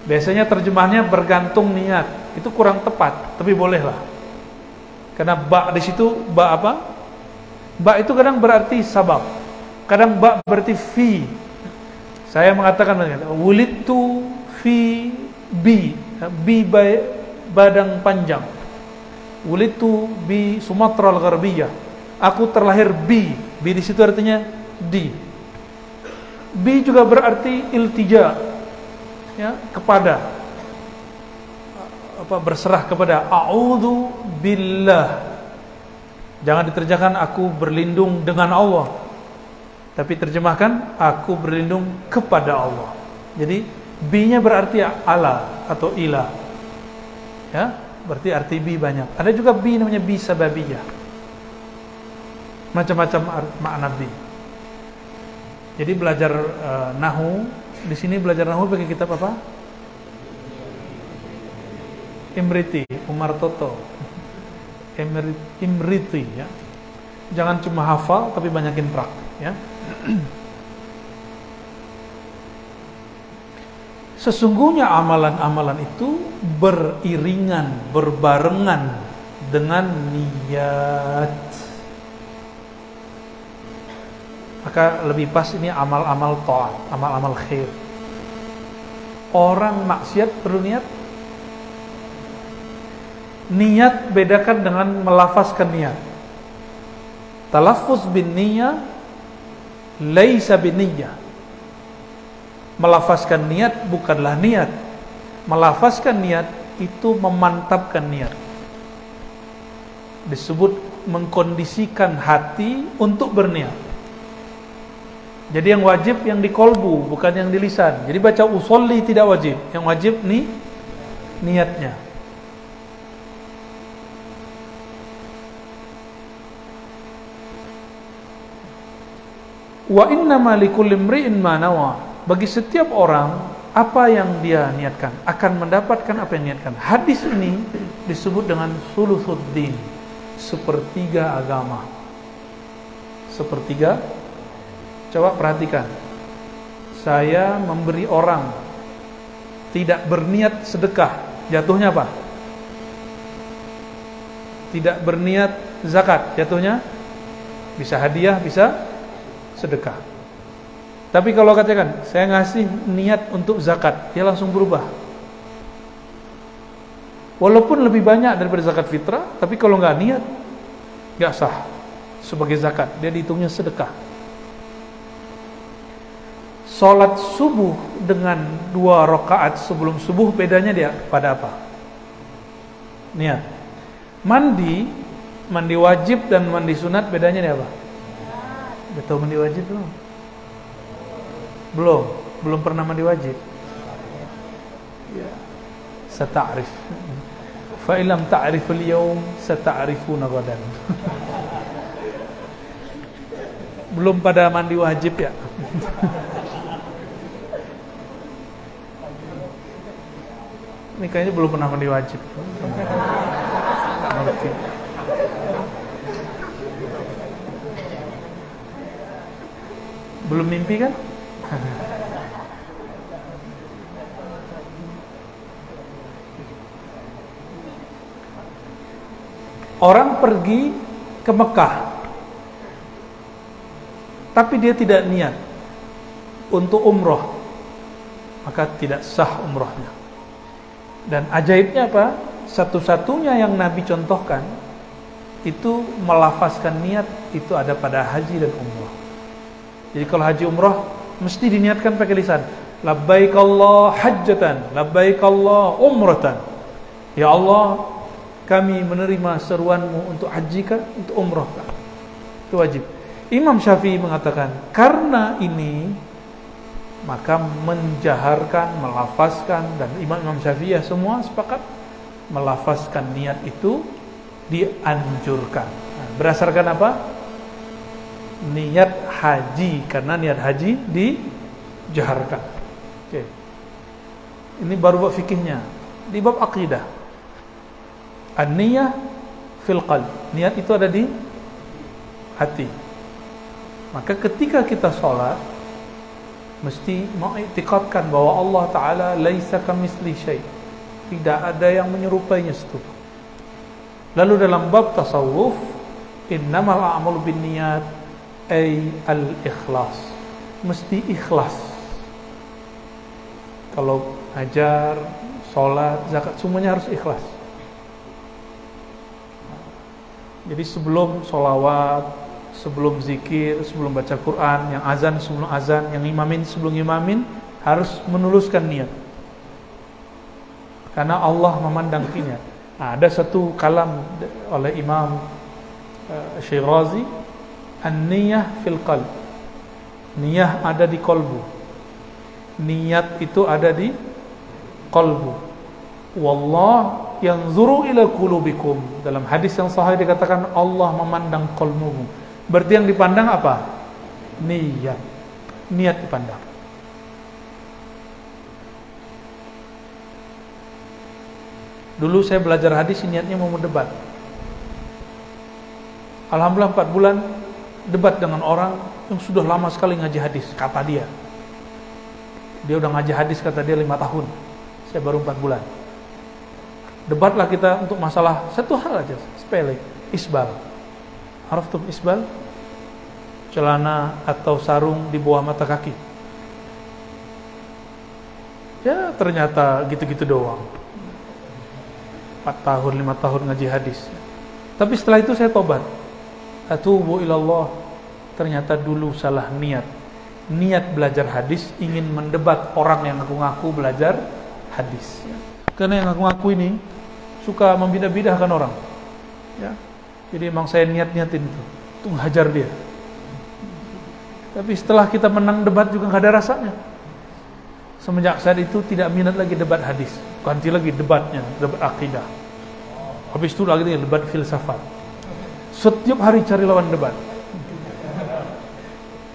Speaker 1: Biasanya terjemahnya bergantung niat. Itu kurang tepat, tapi bolehlah. Karena ba di situ, ba apa? Ba itu kadang berarti sabab, kadang ba berarti fi. Saya mengatakan wulidtu fi bi, bi badang panjang. Wulidtu bi Sumatera al-Gharbiyah. Aku terlahir bi. Bi di situ artinya di. Bi juga berarti iltija, ya, kepada, apa, berserah kepada. A'udzu billah, Jangan diterjemahkan aku berlindung dengan Allah, tapi terjemahkan aku berlindung kepada Allah. Jadi bi-nya berarti ala atau ila. Ya, berarti arti bi banyak. Ada juga bi namanya bi sababiyah. Macam-macam makna bi. Jadi belajar nahu, di sini belajar nahu pakai kitab apa? Imriti, Umar Toto. Imriti ya. Jangan cuma hafal tapi banyakin praktek ya. Sesungguhnya amalan-amalan itu beriringan, berbarengan dengan niat. Maka lebih pas ini amal-amal taat, amal-amal khair. Orang maksiat perlu niat. Niat bedakan dengan melafazkan niat. Talaffuz bin niyyah laisa bin niyyah. Melafazkan niat bukanlah niat. Melafazkan niat itu memantapkan niat. Disebut mengkondisikan hati untuk berniat. Jadi yang wajib yang di kolbu, bukan yang di lisan. Jadi baca usolli tidak wajib. Yang wajib nih niatnya. Wa innama likulli imri'in ma nawa. Bagi setiap orang apa yang dia niatkan akan mendapatkan apa yang niatkan. Hadis ini disebut dengan sulusuddin, sepertiga agama. Sepertiga. Coba perhatikan. Saya memberi orang tidak berniat sedekah, jatuhnya apa? Tidak berniat zakat, jatuhnya bisa hadiah, bisa sedekah. Tapi kalau katakan saya ngasih niat untuk zakat, dia langsung berubah. Walaupun lebih banyak daripada zakat fitrah, tapi kalau nggak niat, nggak sah sebagai zakat. Dia dihitungnya sedekah. Salat subuh dengan 2 rakaat sebelum subuh bedanya dia pada apa? Niat. Mandi wajib dan mandi sunat bedanya dia apa? Betul, mandi wajib belum? Belum pernah mandi wajib. Ya. Sata'rif. Fa illam ta'rif al-yawm sata'rifuna ghadan. Belum pada mandi wajib ya. Ini kayaknya belum pernah mandi wajib. Okay. Belum mimpi kan? Orang pergi ke Mekah, tapi dia tidak niat untuk umroh, maka tidak sah umrohnya. Dan ajaibnya apa? Satu-satunya yang Nabi contohkan itu melafazkan niat itu ada pada haji dan umroh. Jadi kalau haji umroh mesti diniatkan pakai lisan. Labbaik Allah hajjatan, labbaik Allah umratan. Ya Allah, kami menerima seruanmu untuk haji kah, untuk umroh kah? Itu wajib. Imam Syafi'i mengatakan karena ini maka menjaharkan, melafazkan, dan Imam Syafi'i semua sepakat melafazkan niat itu dianjurkan. Nah, berdasarkan apa? Niat haji, karena niat haji dijaharkan. Oke. Ini baru bab fikihnya. Di bab akidah, an-niyah fil qalb. Niat itu ada di hati. Maka ketika kita sholat mesti mengiktikadkan bahwa Allah Ta'ala laisa kamitsli syai', tidak ada yang menyerupainya setup. Lalu dalam bab tasawuf, innamal a'malu binniyat ay al-ikhlas, mesti ikhlas. Kalau ajar, sholat, zakat, semuanya harus ikhlas. Jadi sebelum sholawat, sebelum zikir, sebelum baca Quran, yang azan sebelum azan, yang imamin sebelum imamin, harus menuluskan niat. Karena Allah memandang niat. Nah, ada satu kalam oleh Imam Syirazi, an-niyah fil qalb. Niyah ada di kolbu. Niat itu ada di kolbu. Wallah yanzuru ila qulubikum. Dalam hadis yang sahih dikatakan Allah memandang kolbumu. Berarti yang dipandang apa? Niat. Niat dipandang. Dulu saya belajar hadis, niatnya mau debat. Alhamdulillah 4 bulan debat dengan orang yang sudah lama sekali ngaji hadis, kata dia. Dia udah ngaji hadis, kata dia 5 tahun. Saya baru 4 bulan. Debatlah kita untuk masalah satu hal aja, sepele, isbal. Araftum isbal? Celana atau sarung di bawah mata kaki. Ya ternyata gitu-gitu doang. 4 tahun, 5 tahun ngaji hadis. Tapi setelah itu saya tobat. Atubu ilallah. Ternyata dulu salah niat. Niat belajar hadis, ingin mendebat orang yang ngaku-ngaku belajar hadis. Karena yang ngaku-ngaku ini suka membidah-bidahkan orang. Ya. Jadi emang saya niat-niatin itu. Untuk hajar dia. Tapi setelah kita menang debat juga gak ada rasanya. Semenjak saat itu tidak minat lagi debat hadis. Ganti lagi debatnya, debat akidah. Habis itu lagi debat filsafat. Setiap hari cari lawan debat.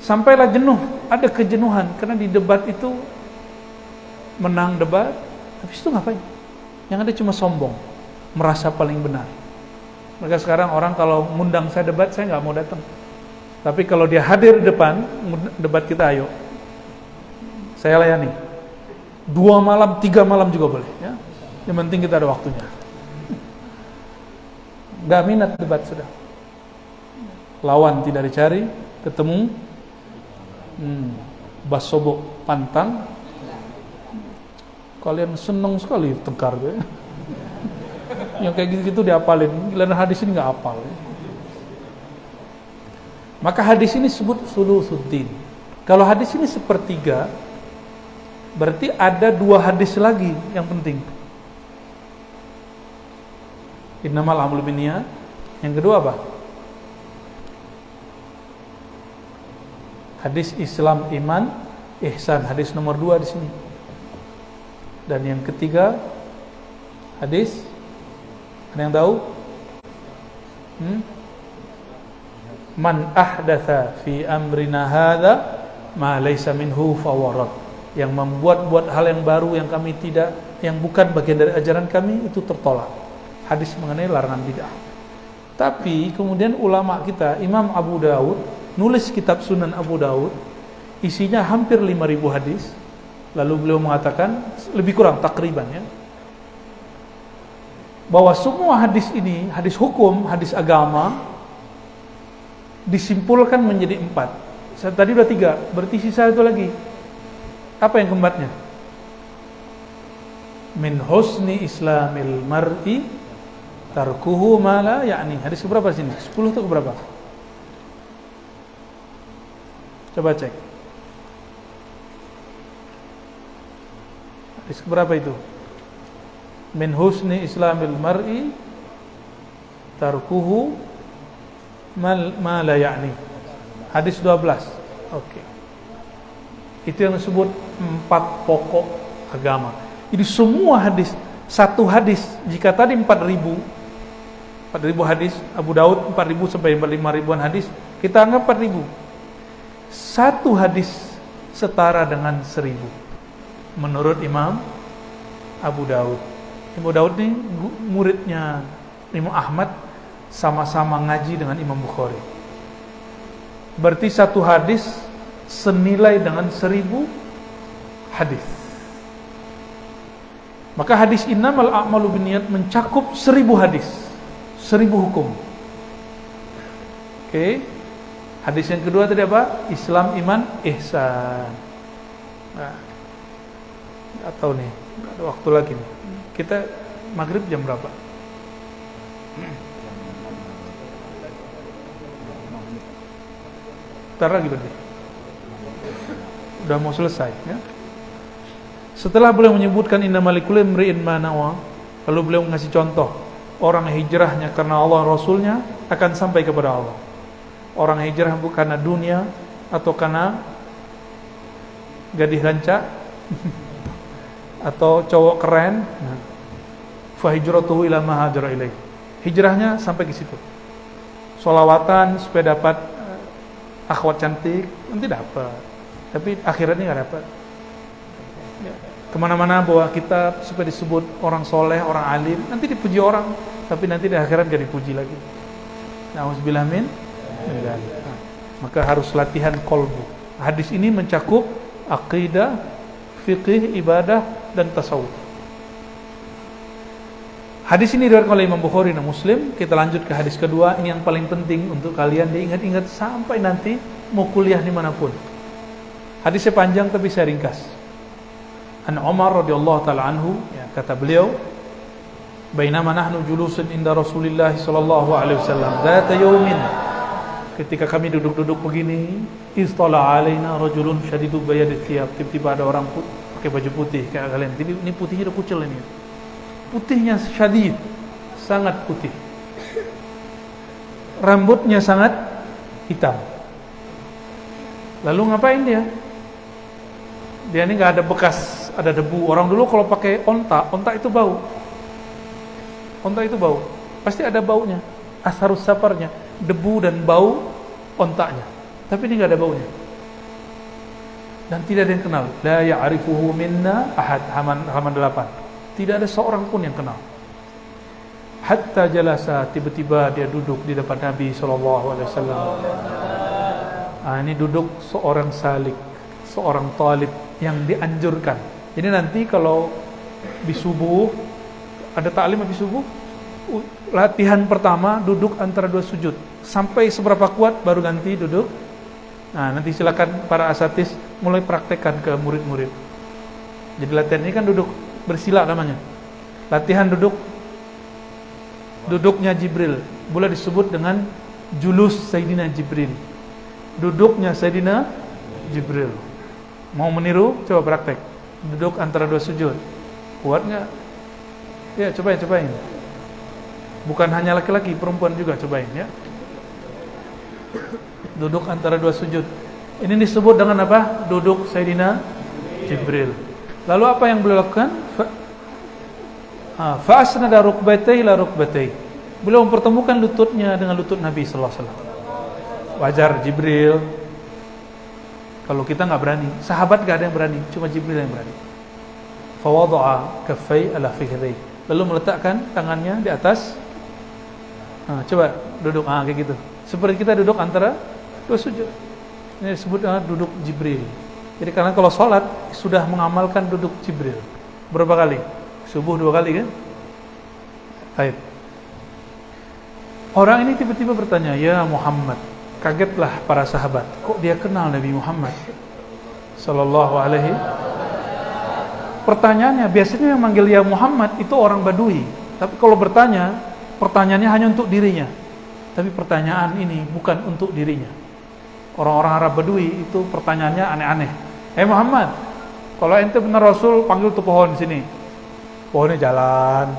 Speaker 1: Sampailah jenuh, ada kejenuhan. Karena di debat itu menang debat, habis itu ngapain? Yang ada cuma sombong, merasa paling benar. Maka sekarang orang kalau ngundang saya debat, saya gak mau datang. Tapi kalau dia hadir di depan, debat kita ayo. Saya layani. 2 malam, 3 malam juga boleh. Ya? Yang penting kita ada waktunya. Gak minat debat sudah. Lawan tidak dicari, ketemu basobok pantang. Kalian senang sekali tengkar ya? Yang kayak gitu-gitu diapalin. Giliran hadis ini gak apal ya? Maka hadis ini disebut sulusuddin. Kalau hadis ini sepertiga, berarti ada 2 hadis lagi yang penting. Innamal a'malu binniyat. Yang kedua apa? Hadis Islam, iman, ihsan. Hadis nomor 2 di sini. Dan yang ketiga hadis, ada yang tahu? Man ahdatsa fi amrina hadza ma laysa minhu fawarad. Yang membuat hal yang baru yang kami tidak, yang bukan bagian dari ajaran kami, itu tertolak. Hadis mengenai larangan bid'ah. Tapi kemudian ulama kita, Imam Abu Daud nulis kitab Sunan Abu Daud, isinya hampir 5.000 hadis. Lalu beliau mengatakan, lebih kurang takriban ya, bahwa semua hadis ini, hadis hukum, hadis agama, disimpulkan menjadi 4. Saya tadi udah 3, berarti sisa itu lagi. Apa yang keempatnya? Min husni islamil mar'i tarkuhu ma la ya'ni. Hadis keberapa sini? 10 atau keberapa? Coba cek. Hadis keberapa itu? Min husni islamil mar'i tarkuhu ma la ya'ni. Hadis 12. Oke. Itu yang disebut 4 pokok agama. Jadi semua hadis, satu hadis, jika tadi 4.000 hadis, Abu Daud 4.000 sampai 5.000-an hadis, kita anggap 4.000. Satu hadis setara dengan 1.000 menurut Imam Abu Daud. Imam Daud ini muridnya Imam Ahmad, sama-sama ngaji dengan Imam Bukhari. Berarti satu hadis senilai dengan 1.000 hadis. Maka hadis innamal a'malu binniyat mencakup 1.000 hadis, 1.000 hukum. Oke. Hadis yang kedua tadi apa? Islam, iman, ihsan. Nah, nggak tahu nih, nggak ada waktu lagi nih. Kita maghrib jam berapa? Bentar lagi berarti. Udah mau selesai ya. Setelah beliau menyebutkan innamal likulli imri'in ma nawa, lalu beliau ngasih contoh Orang hijrahnya karena Allah Rasulnya akan sampai kepada Allah. Orang hijrah bukan karena dunia atau karena gadis rancak atau cowok keren, fa hijratuhu ila ma hajara ilaih. Hijrahnya sampai ke situ. Sholawatan supaya dapat akhwat cantik, nanti dapat. Tapi akhiratnya nggak dapat. Ya. Kemana-mana bawa kitab supaya disebut orang soleh, orang alim, nanti dipuji orang, tapi nanti di akhirat gak dipuji lagi. Nauzubillah min. Maka harus latihan qalbu. Hadis ini mencakup aqidah, fiqih, ibadah, dan tasawuf. Hadis ini diriwayatkan oleh Imam Bukhari dan Muslim. Kita lanjut ke hadis kedua. Ini yang paling penting untuk kalian diingat-ingat sampai nanti mau kuliah dimanapun. Hadisnya panjang tapi saya ringkas. An Umar radhiyallahu taala anhu, ya, kata beliau, bainama nahnu julusun inda Rasulillah sallallahu alaihi wasallam dzata yaumin, ketika kami duduk-duduk begini, istala alaina rajulun syadidul bayadit thiyab, tiba-tiba ada orang pakai baju putih kayak kalian. Ini putihnya udah kucel ini. Putihnya syadid, sangat putih. Rambutnya sangat hitam. Lalu ngapain dia? Dia ini nggak ada bekas, ada debu. Orang dulu kalau pakai onta itu bau. Onta itu bau, pasti ada baunya, asharus safarnya, debu dan bau ontanya. Tapi ini nggak ada baunya. Dan tidak ada yang kenal. La ya'rifuhu minna ahad, halaman 8. Tidak ada seorang pun yang kenal. Hatta jalasa, tiba-tiba dia duduk di depan Nabi SAW. Ini duduk seorang salik, seorang talib yang dianjurkan. Jadi nanti kalau di subuh, ada taklim habis subuh, latihan pertama duduk antara dua sujud. Sampai seberapa kuat baru ganti duduk. Nah, nanti silakan para asatidz mulai praktekkan ke murid-murid. Jadi latihan ini kan duduk bersila namanya. Latihan duduknya Jibril. Boleh disebut dengan julus Sayyidina Jibril. Duduknya Sayyidina Jibril. Mau meniru? Coba praktek. Duduk antara dua sujud. Kuat nggak? Ya, cobain. Bukan hanya laki-laki, perempuan juga cobain ya. Duduk antara dua sujud. Ini disebut dengan apa? Duduk Sayyidina Jibril. Lalu apa yang beliau lakukan? Fa'asnada rukbatayhi ila rukbatayhi. Beliau mempertemukan lututnya dengan lutut Nabi sallallahu alaihi wasallam. Wajar Jibril. Kalau kita nggak berani, sahabat nggak ada yang berani, cuma Jibril yang berani. Fawada'a kaffai ala fikhri. Lalu meletakkan tangannya di atas. Coba duduk, kayak gitu. Seperti kita duduk antara dua sujud. Ini disebut duduk Jibril. Jadi karena kalau sholat sudah mengamalkan duduk Jibril. Berapa kali? Subuh 2 kali kan? Baik. Orang ini tiba-tiba bertanya, ya Muhammad. Kagetlah para sahabat. Kok dia kenal Nabi Muhammad sallallahu alaihi? Pertanyaannya, biasanya yang manggil ya Muhammad itu orang Badui. Tapi kalau bertanya, pertanyaannya hanya untuk dirinya. Tapi pertanyaan ini bukan untuk dirinya. Orang-orang Arab Badui itu pertanyaannya aneh-aneh. Muhammad, kalau ente benar Rasul, panggil tuh pohon di sini. Pohonnya jalan.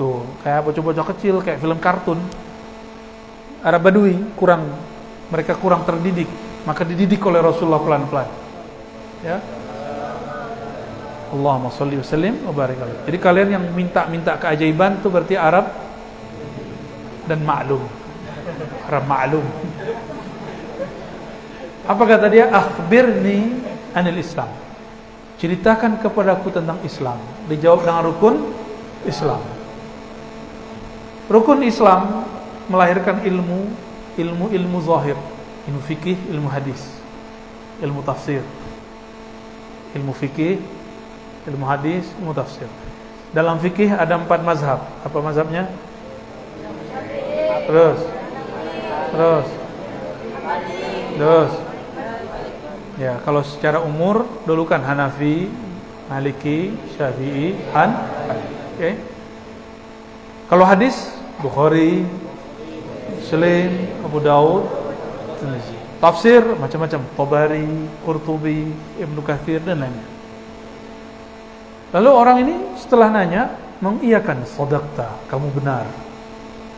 Speaker 1: Tuh, kayak bocah-bocah kecil, kayak film kartun. Arab Badui mereka kurang terdidik, maka dididik oleh Rasulullah pelan-pelan. Ya. Allahumma sholli wa sallim wa barik alaihi. Jadi kalian yang minta keajaiban itu berarti Arab dan maklum. Arab maklum. Apa kata dia? Akhbirni anil Islam. Ceritakan kepadaku tentang Islam. Dijawab dengan rukun Islam. Rukun Islam melahirkan ilmu zahir, ilmu fikih, ilmu hadis, ilmu tafsir, ilmu fikih, ilmu hadis, ilmu tafsir. Dalam fikih ada 4 mazhab. Apa mazhabnya? Terus. Ya, kalau secara umur dulu kan Hanafi, Maliki, Syafi'i, Oke. Kalau hadis Bukhari, Muslim, Abu Daud, tafsir macam-macam, Tabari, Qurtubi, Ibnu Katsir dan lainnya. Lalu orang ini setelah nanya, mengiyakan, shadaqta, kamu benar.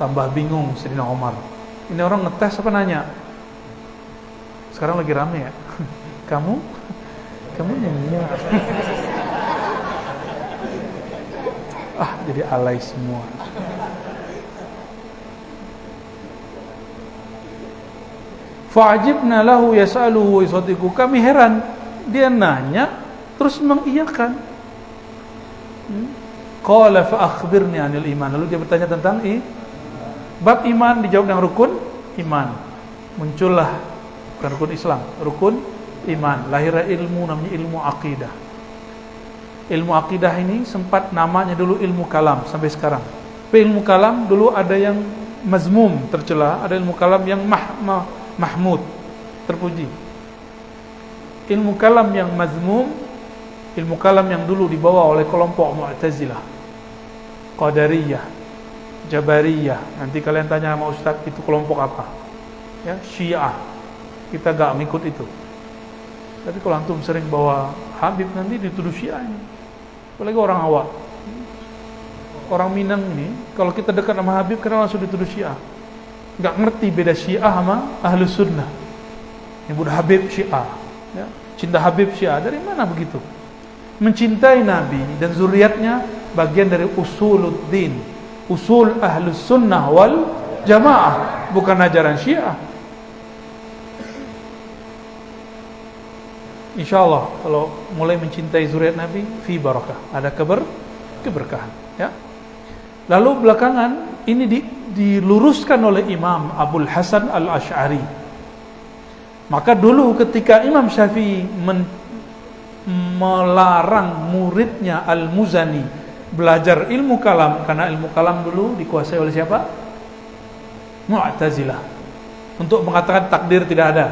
Speaker 1: Tambah bingung Sayyidina Umar. Ini orang ngetes apa nanya? Sekarang lagi rame ya. Kamu nanya. Jadi alay semua. Fa'ajibna lahu yas'aluhu wa yusaddiqu. Kami heran, dia nanya terus mengiyakan. Qala fa akhbirni 'anil iman. Lalu dia bertanya tentang bab iman, dijawab dengan rukun iman. Muncullah bukan rukun Islam, rukun iman. Lahirnya ilmu namanya ilmu akidah. Ilmu akidah ini sempat namanya dulu ilmu kalam sampai sekarang. Tapi ilmu kalam dulu ada yang mazmum, tercela, ada ilmu kalam yang mahmud, terpuji. Ilmu kalam yang mazmum, ilmu kalam yang dulu dibawa oleh kelompok Mu'tazilah, Qadariyah, Jabariyah. Nanti kalian tanya sama Ustaz, itu kelompok apa? Ya, Syiah. Kita gak mengikut itu. Tapi kalau antum sering bawa Habib, nanti dituduh Syiah ini. Apalagi orang awak. Orang Minang ini, kalau kita dekat sama Habib, karena langsung dituduh Syiah. Gak ngerti beda Syiah sama Ahlus Sunnah. Yang udah Habib Syiah, ya. Cinta Habib Syiah. Dari mana begitu? Mencintai Nabi dan zuriatnya bagian dari usuluddin, usul Ahlus Sunnah wal Jamaah, bukan ajaran Syiah. InsyaAllah kalau mulai mencintai zuriat Nabi, fi barakah, ada keberkahan, ya. Lalu belakangan ini diluruskan oleh Imam Abul Hasan Al-Asy'ari. Maka dulu ketika Imam Syafi'i melarang muridnya Al-Muzani belajar ilmu kalam, karena ilmu kalam dulu dikuasai oleh siapa? Mu'tazilah. Untuk mengatakan takdir tidak ada.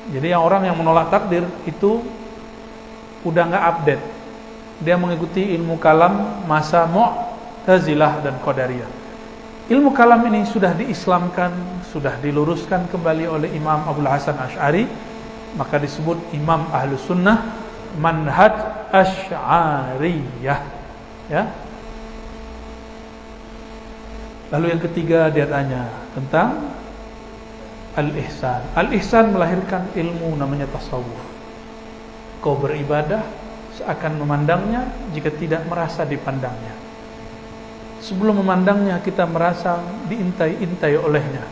Speaker 1: Jadi orang yang menolak takdir itu udah nggak update. Dia mengikuti ilmu kalam masa Mu'tazilah dan Qadariyah. Ilmu kalam ini sudah diislamkan, sudah diluruskan kembali oleh Imam Abul Hasan Asy'ari, maka disebut Imam Ahlus Sunnah manhaj Asy'ariyah, ya. Lalu yang ketiga dia tanya tentang Al-Ihsan. Al-Ihsan melahirkan ilmu namanya tasawuf. Kau beribadah seakan memandangnya jika tidak merasa dipandangnya. Sebelum memandangnya kita merasa diintai-intai olehnya.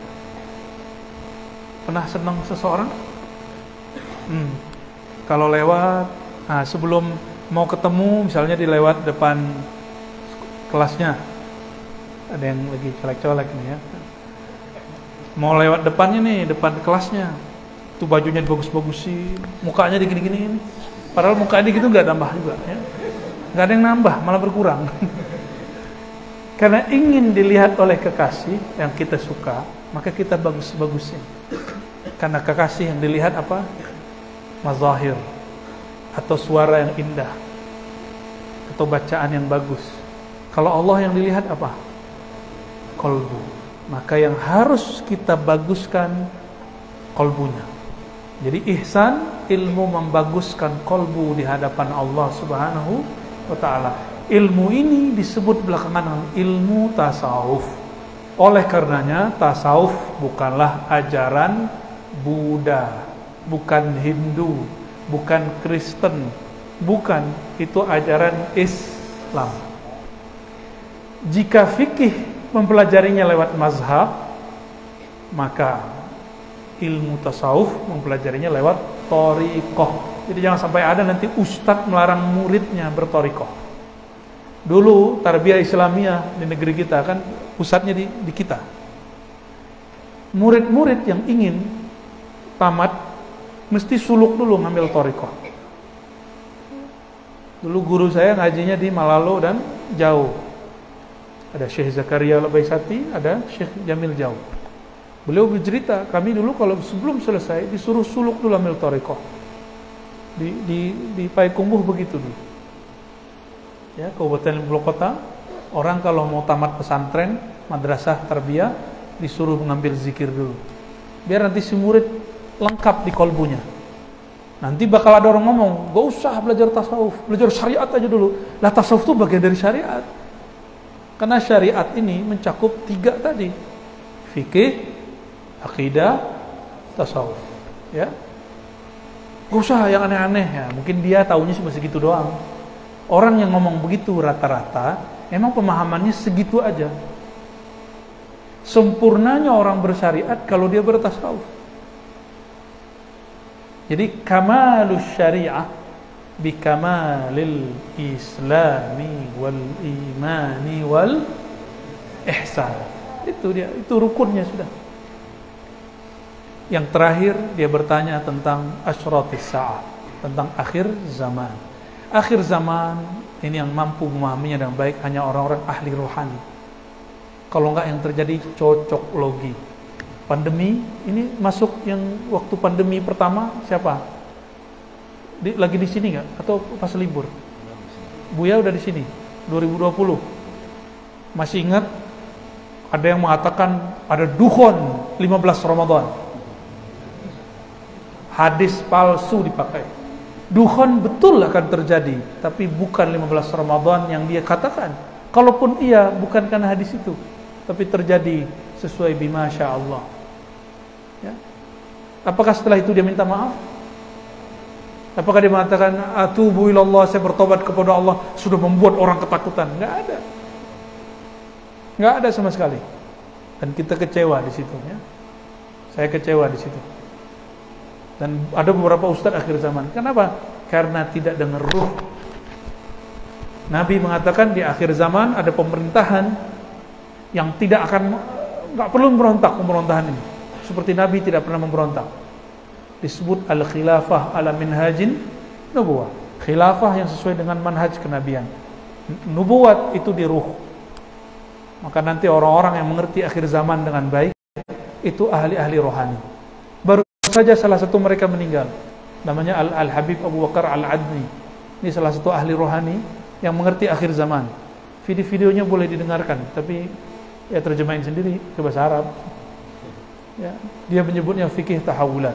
Speaker 1: Pernah senang seseorang? Kalau lewat, sebelum mau ketemu, misalnya dilewat depan kelasnya, ada yang lagi colek-colek nih ya. Mau lewat depannya nih, depan kelasnya, tuh bajunya dibagus-bagusin, mukanya digini-giniin. Padahal mukanya gitu nggak nambah juga, ya. Nggak ada yang nambah, malah berkurang. Karena ingin dilihat oleh kekasih yang kita suka, maka kita bagus-bagusin. Karena kekasih yang dilihat apa? Mazahir, atau suara yang indah, atau bacaan yang bagus. Kalau Allah yang dilihat apa? Qalbu. Maka yang harus kita baguskan qalbunya. Jadi ihsan, ilmu membaguskan qalbu di hadapan Allah Subhanahu wa ta'ala. Ilmu ini disebut belakangan ilmu tasawuf. Oleh karenanya tasawuf bukanlah ajaran Buddha, bukan Hindu, bukan Kristen, bukan, itu ajaran Islam. Jika fikih mempelajarinya lewat mazhab, maka ilmu tasawuf mempelajarinya lewat thariqah. Jadi jangan sampai ada nanti ustadz melarang muridnya berthariqah. Dulu tarbiyah Islamiyah di negeri kita kan pusatnya di kita. Murid-murid yang ingin tamat mesti suluk dulu ngambil thariqah. Dulu guru saya ngajinya di Malalo dan jauh. Ada Syekh Zakaria Al-Baisati, ada Syekh Jamil Jau. Beliau bercerita, kami dulu kalau sebelum selesai disuruh suluk dulu ambil thariqah. Di Payakumbuh begitu dulu. Ya, Kabupaten Bulu Kota, orang kalau mau tamat pesantren, madrasah tarbiyah, disuruh mengambil zikir dulu. Biar nanti si murid lengkap di kolbunya. Nanti bakal ada orang ngomong, gak usah belajar tasawuf, belajar syariat aja dulu. Lah tasawuf itu bagian dari syariat. Karena syariat ini mencakup 3 tadi. Fikih, akidah, tasawuf. Ya. Gak usah yang aneh-aneh ya. Mungkin dia taunya cuma segitu doang. Orang yang ngomong begitu rata-rata, emang pemahamannya segitu aja. Sempurnanya orang bersyariat kalau dia bertasawuf. Jadi kamalus syariah bikamalil islami wal imani wal ihsan. Itu dia, itu rukunnya sudah. Yang terakhir dia bertanya tentang asyratis sa'ah, tentang akhir zaman. Akhir zaman ini yang mampu memahaminya dengan baik hanya orang-orang ahli rohani. Kalau enggak yang terjadi cocok logi. Pandemi ini masuk yang waktu pandemi pertama siapa? Lagi di sini nggak? Atau pas libur? Buya udah di sini 2020. Masih ingat? Ada yang mengatakan ada dukhon 15 Ramadan. Hadis palsu dipakai. Dukhon betul akan terjadi, tapi bukan 15 Ramadan yang dia katakan. Kalaupun iya, bukan karena hadis itu, tapi terjadi sesuai bima sya Allah. Ya. Apakah setelah itu dia minta maaf? Apakah dia mengatakan atubu ilallah, saya bertobat kepada Allah, sudah membuat orang ketakutan? Enggak ada. Enggak ada sama sekali. Dan kita kecewa di situ ya. Saya kecewa di situ. Dan ada beberapa ustaz akhir zaman. Kenapa? Karena tidak dengar ruh. Nabi mengatakan di akhir zaman ada pemerintahan yang tidak akan, enggak perlu memberontak pemerintahan ini. Seperti Nabi tidak pernah memberontak. Disebut al-khilafah ala minhajin nubuwah. Khilafah yang sesuai dengan manhaj kenabian. Nubuwat itu di ruh. Maka nanti orang-orang yang mengerti akhir zaman dengan baik itu ahli-ahli rohani. Baru saja salah satu mereka meninggal. Namanya Al-Habib Abu Bakar Al-Adni. Ini salah satu ahli rohani yang mengerti akhir zaman. Video-videonya boleh didengarkan, tapi ya terjemahin sendiri ke bahasa Arab. Ya, dia menyebutnya fikih tahawulat.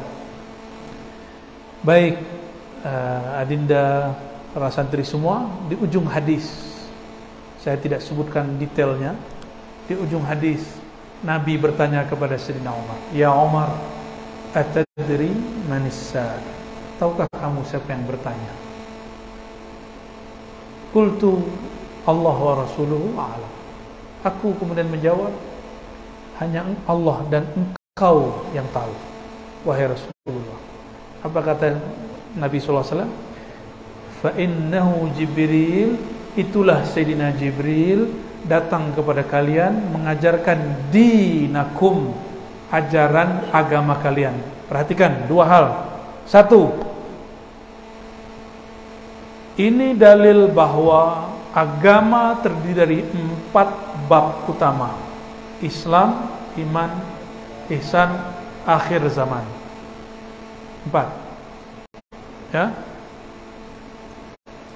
Speaker 1: Baik, adinda para santri semua, di ujung hadis, saya tidak sebutkan detailnya, di ujung hadis Nabi bertanya kepada Sayyidina Umar, "Ya Umar, atadri manissa?" Tahukah kamu siapa yang bertanya? Qultu Allah wa rasuluhu a'lam. Aku kemudian menjawab, hanya Allah dan engkau yang tahu, wahai Rasulullah. Apa kata Nabi SAW? Fa innahu Jibril, itulah Sayyidina Jibril datang kepada kalian mengajarkan dinakum, ajaran agama kalian. Perhatikan dua hal. Satu, ini dalil bahwa agama terdiri dari 4 bab utama: Islam, iman, ihsan, akhir zaman. 4. Ya.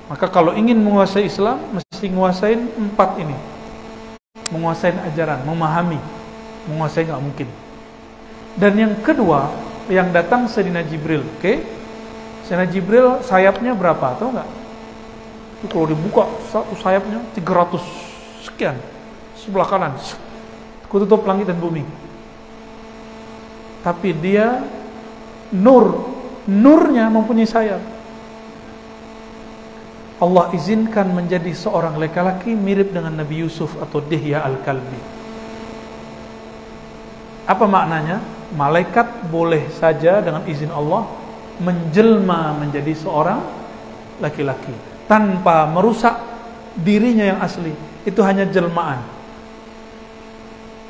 Speaker 1: Maka kalau ingin menguasai Islam, mesti menguasai 4 ini. Menguasai ajaran, memahami. Menguasai nggak mungkin. Dan yang kedua, yang datang Sayyidina Jibril. Oke? Sayyidina Jibril sayapnya berapa? Tahu nggak? Itu kalau dibuka satu sayapnya 300 sekian. Sebelah kanan. Kututup langit dan bumi. Tapi dia nurnya mempunyai sayap. Allah izinkan menjadi seorang laki-laki mirip dengan Nabi Yusuf atau Dihya al-Kalbi. Apa maknanya? Malaikat boleh saja dengan izin Allah menjelma menjadi seorang laki-laki tanpa merusak dirinya yang asli. Itu hanya jelmaan.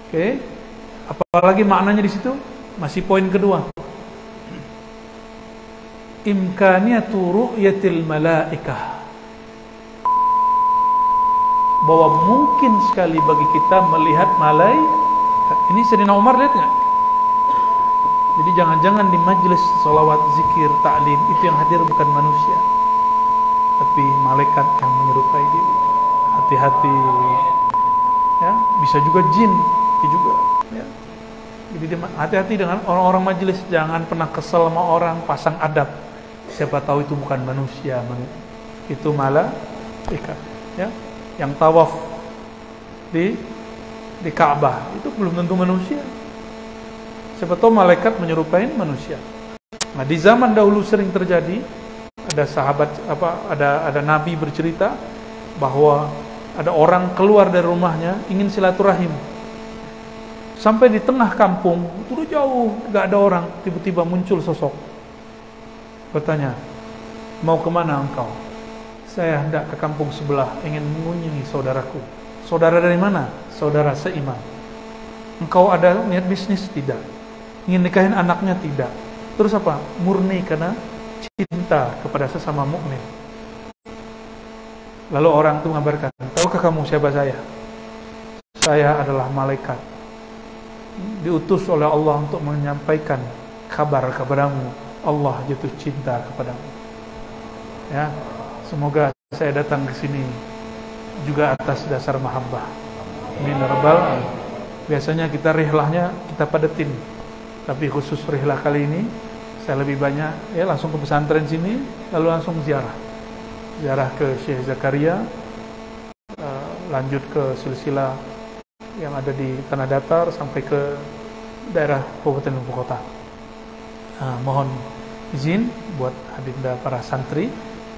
Speaker 1: Oke. Apalagi maknanya di situ? Masih poin kedua. Imkaniyatu ru'yatil malaikah. Bahwa mungkin sekali bagi kita melihat malaikat. Ini Sayyidina Umar lihat nggak? Jadi jangan-jangan di majelis salawat, zikir, ta'lim itu yang hadir bukan manusia, tapi malaikat yang menyerupai diri. Hati-hati. Ya, bisa juga jin, itu juga. Ya. Jadi hati-hati dengan orang-orang majelis, jangan pernah kesel sama orang, pasang adab. siapa tahu itu bukan manusia, itu malaikat, ya. Yang tawaf di Ka'bah itu belum tentu manusia. Siapa tahu malaikat menyerupai manusia. Nah, di zaman dahulu sering terjadi, ada sahabat ada nabi bercerita bahwa ada orang keluar dari rumahnya ingin silaturahim. Sampai di tengah kampung, itu udah jauh, gak ada orang, tiba-tiba muncul sosok. Bertanya, mau kemana engkau? Saya hendak ke kampung sebelah, ingin mengunjungi saudaraku. Saudara dari mana? Saudara seiman. Engkau ada niat bisnis? Tidak. Ingin nikahin anaknya? Tidak. Terus apa? Murni karena cinta kepada sesama mukmin. Lalu orang itu mengabarkan, tahukah kamu siapa saya? Saya adalah malaikat, diutus oleh Allah untuk menyampaikan kabar kepadamu. Allah jatuh cinta kepadamu. Ya, semoga saya datang ke sini juga atas dasar mahabbah. Amin ya rabbal alamin. Biasanya kita rihlahnya kita padetin, tapi khusus rihlah kali ini saya lebih banyak ya langsung ke pesantren sini, lalu langsung ziarah ke Syekh Zakaria, lanjut ke silsilah yang ada di Tanah Datar sampai ke daerah Kabupaten Ibu Kota. Mohon izin buat adinda para santri,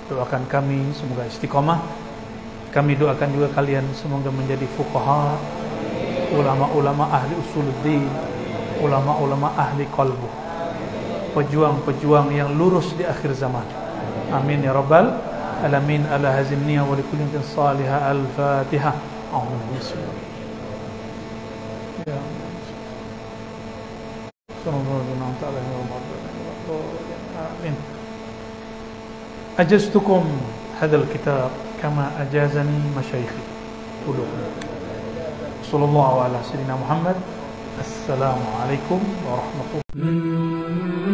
Speaker 1: doakan kami semoga istiqomah. Kami doakan juga kalian semoga menjadi fuqaha, ulama-ulama ahli usuluddin, ulama-ulama ahli qalbu, pejuang-pejuang yang lurus di akhir zaman. Amin ya rabbal alamin. Ala hazin niyya wa likullin salihah. Al-Fatihah. Ya. Amin. Ajaztukum hadzal kitab kama ajazani masyayikhi. Sallallahu ala sayyidina Muhammad. Assalamualaikum warahmatullahi wabarakatuh.